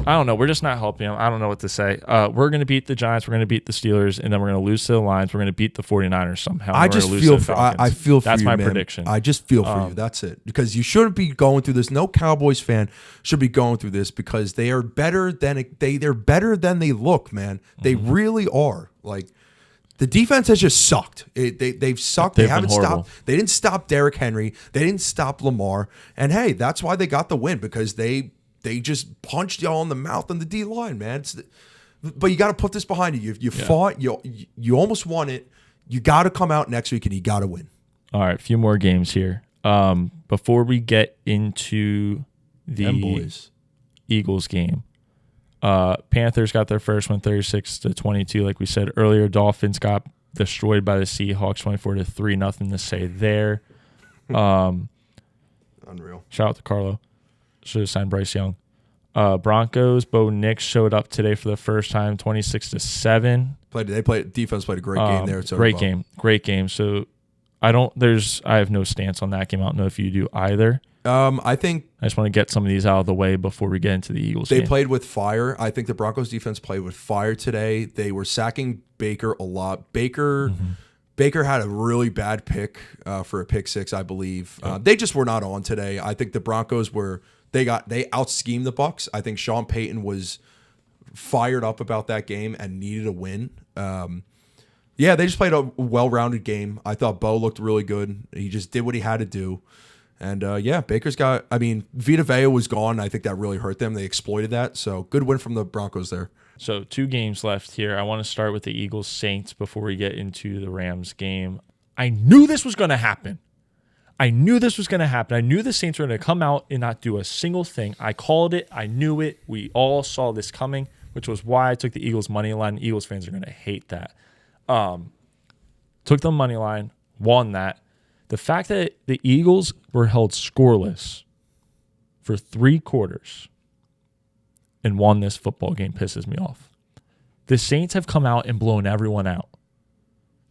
I don't know. We're just not helping him. I don't know what to say. We're going to beat the Giants. We're going to beat the Steelers. And then we're going to lose to the Lions. We're going to beat the 49ers somehow. I feel for you, That's my man. prediction. I just feel for you. That's it. Because you shouldn't be going through this. No Cowboys fan should be going through this, because they are better than they're better than they look, man. They really are. Like, the defense has just sucked. They've sucked. They haven't stopped. They didn't stop Derrick Henry. They didn't stop Lamar. And hey, that's why they got the win, because they just punched y'all in the mouth on the D line, man. But you got to put this behind you. You fought. You almost won it. You got to come out next week and you got to win. All right, a few more games here. Before we get into the Eagles game, Panthers got their first one, 36-22. Like we said earlier, Dolphins got destroyed by the Seahawks, 24-3. Nothing to say there. Unreal. Shout out to Carlo. Should have signed Bryce Young. Broncos, Bo Nix showed up today for the first time, 26-7. Defense played a great game there. Great game. So I have no stance on that game. I don't know if you do either. I think I just want to get some of these out of the way before we get into the Eagles game. They played with fire. I think the Broncos defense played with fire today. They were sacking Baker a lot. Baker Baker had a really bad pick for a pick six, I believe. They just were not on today. I think the Broncos they out-schemed the Bucs. I think Sean Payton was fired up about that game and needed a win. They just played a well-rounded game. I thought Bo looked really good. He just did what he had to do. And Baker's Vita Vea was gone. I think that really hurt them. They exploited that. So good win from the Broncos there. So 2 games left here. I want to start with the Eagles-Saints before we get into the Rams game. I knew this was going to happen. I knew the Saints were going to come out and not do a single thing. I called it. I knew it. We all saw this coming, which was why I took the Eagles money line. Eagles fans are going to hate that. Took the money line, won that. The fact that the Eagles were held scoreless for 3 quarters and won this football game pisses me off. The Saints have come out and blown everyone out.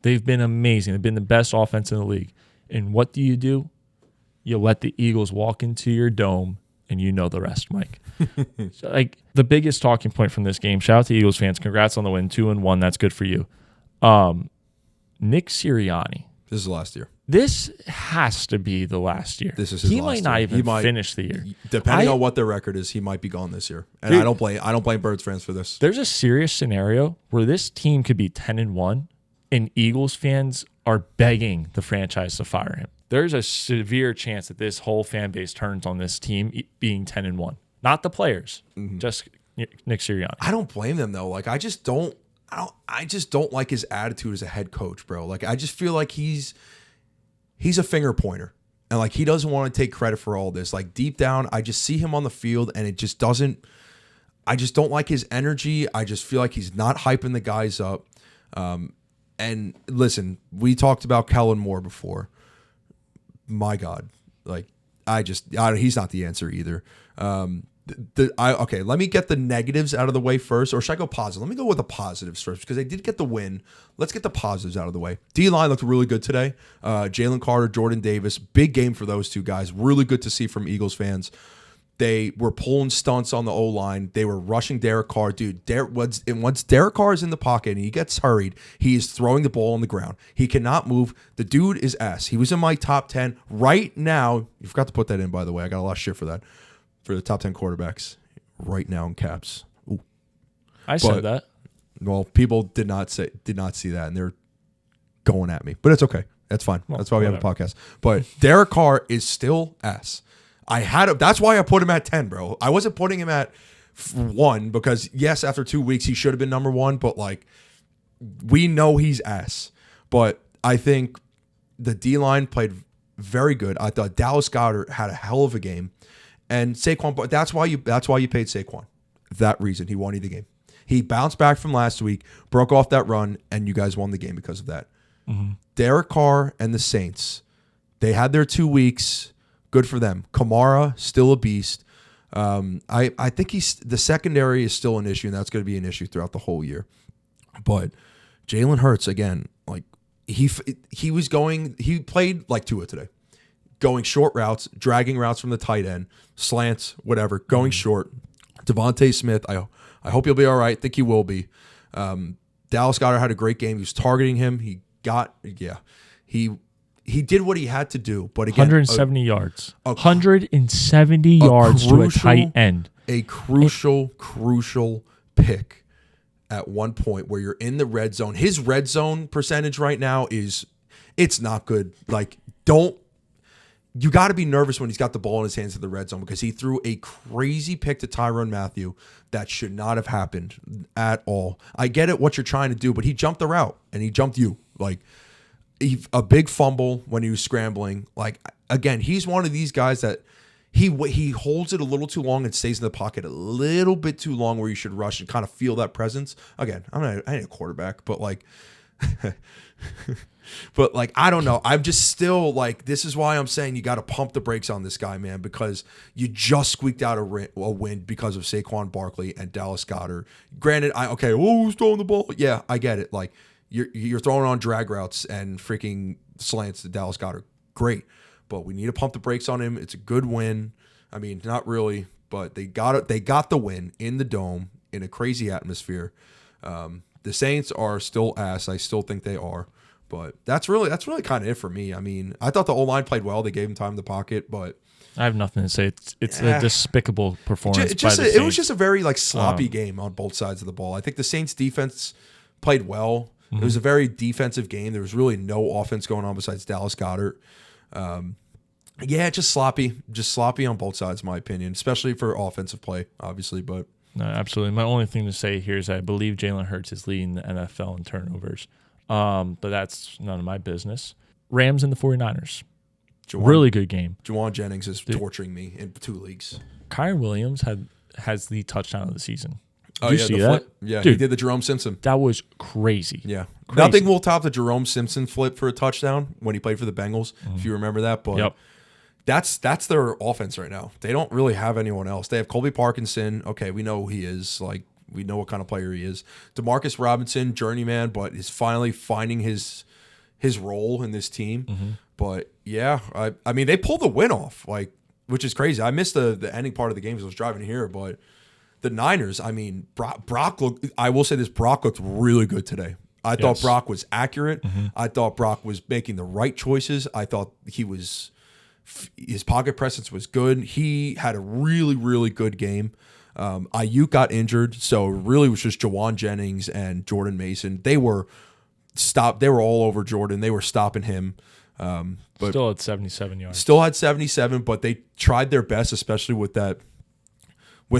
They've been amazing. They've been the best offense in the league. And what do? You let the Eagles walk into your dome, and you know the rest, Mike. So, the biggest talking point from this game, shout out to Eagles fans. Congrats on the win, 2-1. That's good for you. Nick Sirianni. This is last year. This has to be the last year. This is his he last might year. not even finish the year. Depending on what their record is, he might be gone this year. And I don't blame Birds fans for this. There's a serious scenario where this team could be 10-1, and Eagles fans are begging the franchise to fire him. There's a severe chance that this whole fan base turns on this team being 10-1. Not the players, just Nick Sirianni. I don't blame them though. I just don't like his attitude as a head coach, bro. I just feel like he's a finger pointer, and he doesn't want to take credit for all this. Deep down, I just see him on the field, and it just doesn't. I just don't like his energy. I just feel like he's not hyping the guys up. And listen, we talked about Kellen Moore before. My God, he's not the answer either. Let me get the negatives out of the way first, or should I go positive? Let me go with the positives first because they did get the win. Let's get the positives out of the way. D-line looked really good today. Jalen Carter, Jordan Davis, big game for those 2 guys. Really good to see from Eagles fans. They were pulling stunts on the O-line. They were rushing Derek Carr. Dude, once Derek Carr is in the pocket and he gets hurried, he is throwing the ball on the ground. He cannot move. The dude is ass. He was in my top 10. Right now, you forgot to put that in, by the way. I got a lot of shit for that. For the top 10 quarterbacks. Right now in caps. Ooh. I said that. Well, people did not see that, and they're going at me. But it's okay. That's fine. That's why we have a podcast. But Derek Carr is still ass. That's why I put him at 10, bro. I wasn't putting him at 1 because, yes, after 2 weeks, he should have been number 1. But, we know he's ass. But I think the D-line played very good. I thought Dallas Goedert had a hell of a game. And Saquon, that's why you paid Saquon. That reason. He won you the game. He bounced back from last week, broke off that run, and you guys won the game because of that. Mm-hmm. Derek Carr and the Saints, they had their 2 weeks. Good for them. Kamara, still a beast. I think the secondary is still an issue, and that's going to be an issue throughout the whole year. But Jalen Hurts, again, he played like Tua today. Going short routes, dragging routes from the tight end, slants, whatever, going short. Devontae Smith, I hope he'll be all right. I think he will be. Dallas Goedert had a great game. He was targeting him. He did what he had to do. But again, 170 yards. 170 yards to a tight end. A crucial pick at one point where you're in the red zone. His red zone percentage right now it's not good. You got to be nervous when he's got the ball in his hands in the red zone because he threw a crazy pick to Tyrann Mathieu that should not have happened at all. I get it, what you're trying to do, but he jumped the route and he jumped you. A big fumble when he was scrambling. Again, he's one of these guys that he holds it a little too long and stays in the pocket a little bit too long where you should rush and kind of feel that presence. Again, I ain't a quarterback, but I don't know. I'm just still this is why I'm saying you got to pump the brakes on this guy, man, because you just squeaked out a win because of Saquon Barkley and Dallas Goedert. Granted, who's throwing the ball? Yeah, I get it. You're throwing on drag routes and freaking slants to Dallas Goedert. Great, but we need to pump the brakes on him. It's a good win. I mean, not really, but they got it. They got the win in the dome in a crazy atmosphere. The Saints are still ass. I still think they are. But that's really kind of it for me. I mean, I thought the O-line played well. They gave him time in the pocket, but I have nothing to say. It's a despicable performance. It was just a very sloppy game on both sides of the ball. I think the Saints defense played well. It was a very defensive game. There was really no offense going on besides Dallas Goedert. Just sloppy on both sides, in my opinion, especially for offensive play, obviously. But no, absolutely. My only thing to say here is I believe Jalen Hurts is leading the NFL in turnovers, but that's none of my business. Rams and the 49ers. Really good game. Juwan Jennings is torturing me in 2 leagues. Kyren Williams has the touchdown of the season. Oh, Did you see that? Flip? Yeah, dude, he did the Jerome Simpson. That was crazy. Yeah. Crazy. Nothing will top the Jerome Simpson flip for a touchdown when he played for the Bengals, if you remember that. But that's their offense right now. They don't really have anyone else. They have Colby Parkinson. Okay, we know who he is. We know what kind of player he is. Demarcus Robinson, journeyman, but is finally finding his role in this team. But yeah, I mean, they pulled the win off, which is crazy. I missed the ending part of the game because I was driving here, but the Niners, I mean, Brock looked. I will say this: Brock looked really good today. I thought Brock was accurate. I thought Brock was making the right choices. I thought his pocket presence was good. He had a really, really good game. Ayuk got injured, so it really was just Juwan Jennings and Jordan Mason. They were stopped. They were all over Jordan. They were stopping him. But still had 77 yards. Still had 77, but they tried their best, especially with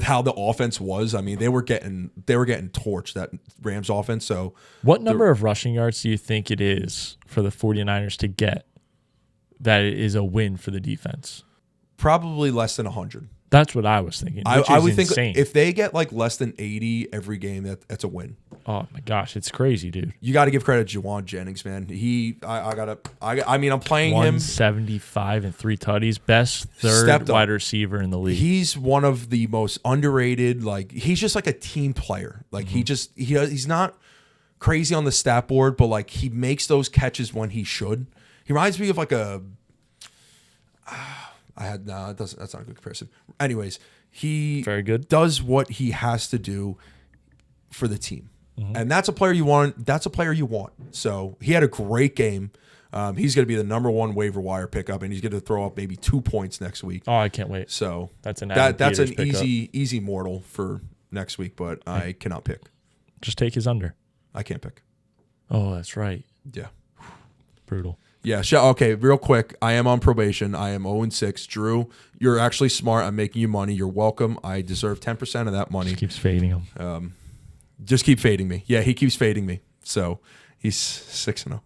how the offense was. I mean, they were getting torched, that Rams offense. So what number of rushing yards do you think it is for the 49ers to get that it is a win for the defense? Probably less than 100. That's what I was thinking. I would think if they get less than 80 every game, that's a win. Oh my gosh, it's crazy, dude. You got to give credit to Juwan Jennings, man. I'm playing him 175 and 3 tutties, best third wide receiver in the league. He's one of the most underrated. He's just like a team player. He's not crazy on the stat board, but he makes those catches when he should. He reminds me of that's not a good comparison. Anyways, he very good. Does what he has to do for the team. And that's a player you want. So he had a great game. He's going to be the number 1 waiver wire pickup, and he's going to throw up maybe 2 points next week. Oh, I can't wait. So that's an easy mortal for next week, but I cannot pick. Just take his under. I can't pick. Oh, that's right. Yeah. Brutal. Yeah. Okay. Real quick. I am on probation. I am 0-6. Drew, you're actually smart. I'm making you money. You're welcome. I deserve 10% of that money. Just keeps fading him. Just keep fading me. Yeah, he keeps fading me. So he's 6-0.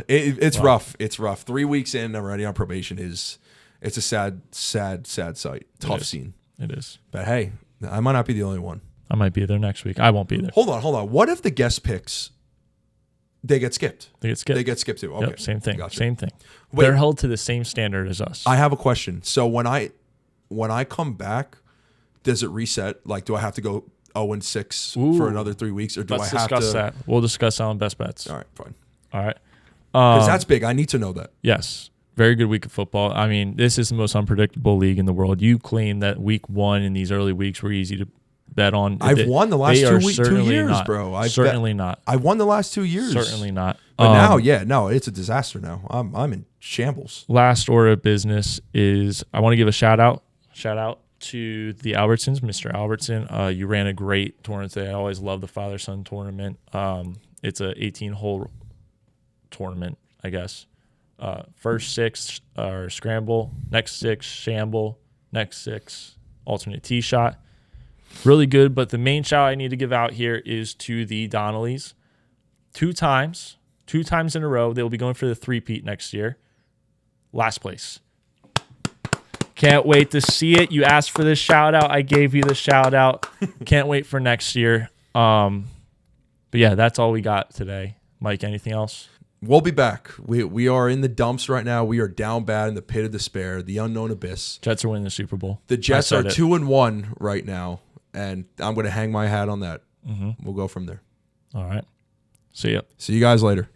It's rough. It's rough. 3 weeks in, I'm already on probation. It's a sad sight. Tough scene. It is. But hey, I might not be the only one. I might be there next week. I won't be there. Hold on. What if the guest picks, they get skipped? They get skipped too. Okay. Yep, same thing. Gotcha. Same thing. Wait, they're held to the same standard as us. I have a question. So when I come back, does it reset? Do I have to go 0-6 for another 3 weeks, or do I have to? Let's discuss that. We'll discuss that on best bets. All right, fine. All right. Because that's big. I need to know that. Yes. Very good week of football. I mean, this is the most unpredictable league in the world. You claim that week 1 in these early weeks were easy to bet on. I've won the last 2 years, not. bro. Not. I won the last 2 years. Certainly not. But now, it's a disaster now. I'm in shambles. Last order of business is I want to give a shout out to the Albertsons, Mr. Albertson. You ran a great tournament today. I always love the father-son tournament. It's a 18-hole tournament, I guess. First 6 are scramble, next 6 shamble, next 6 alternate tee shot. Really good, but the main shout I need to give out here is to the Donnellys. 2 times in a row. They'll be going for the 3-peat next year. Last place. Can't wait to see it. You asked for this shout out. I gave you the shout out. Can't wait for next year. But yeah, that's all we got today. Mike, anything else? We'll be back. We are in the dumps right now. We are down bad in the pit of despair, the unknown abyss. Jets are winning the Super Bowl. The Jets are 2-1 right now, and I'm going to hang my hat on that. We'll go from there. All right. See ya. See you guys later.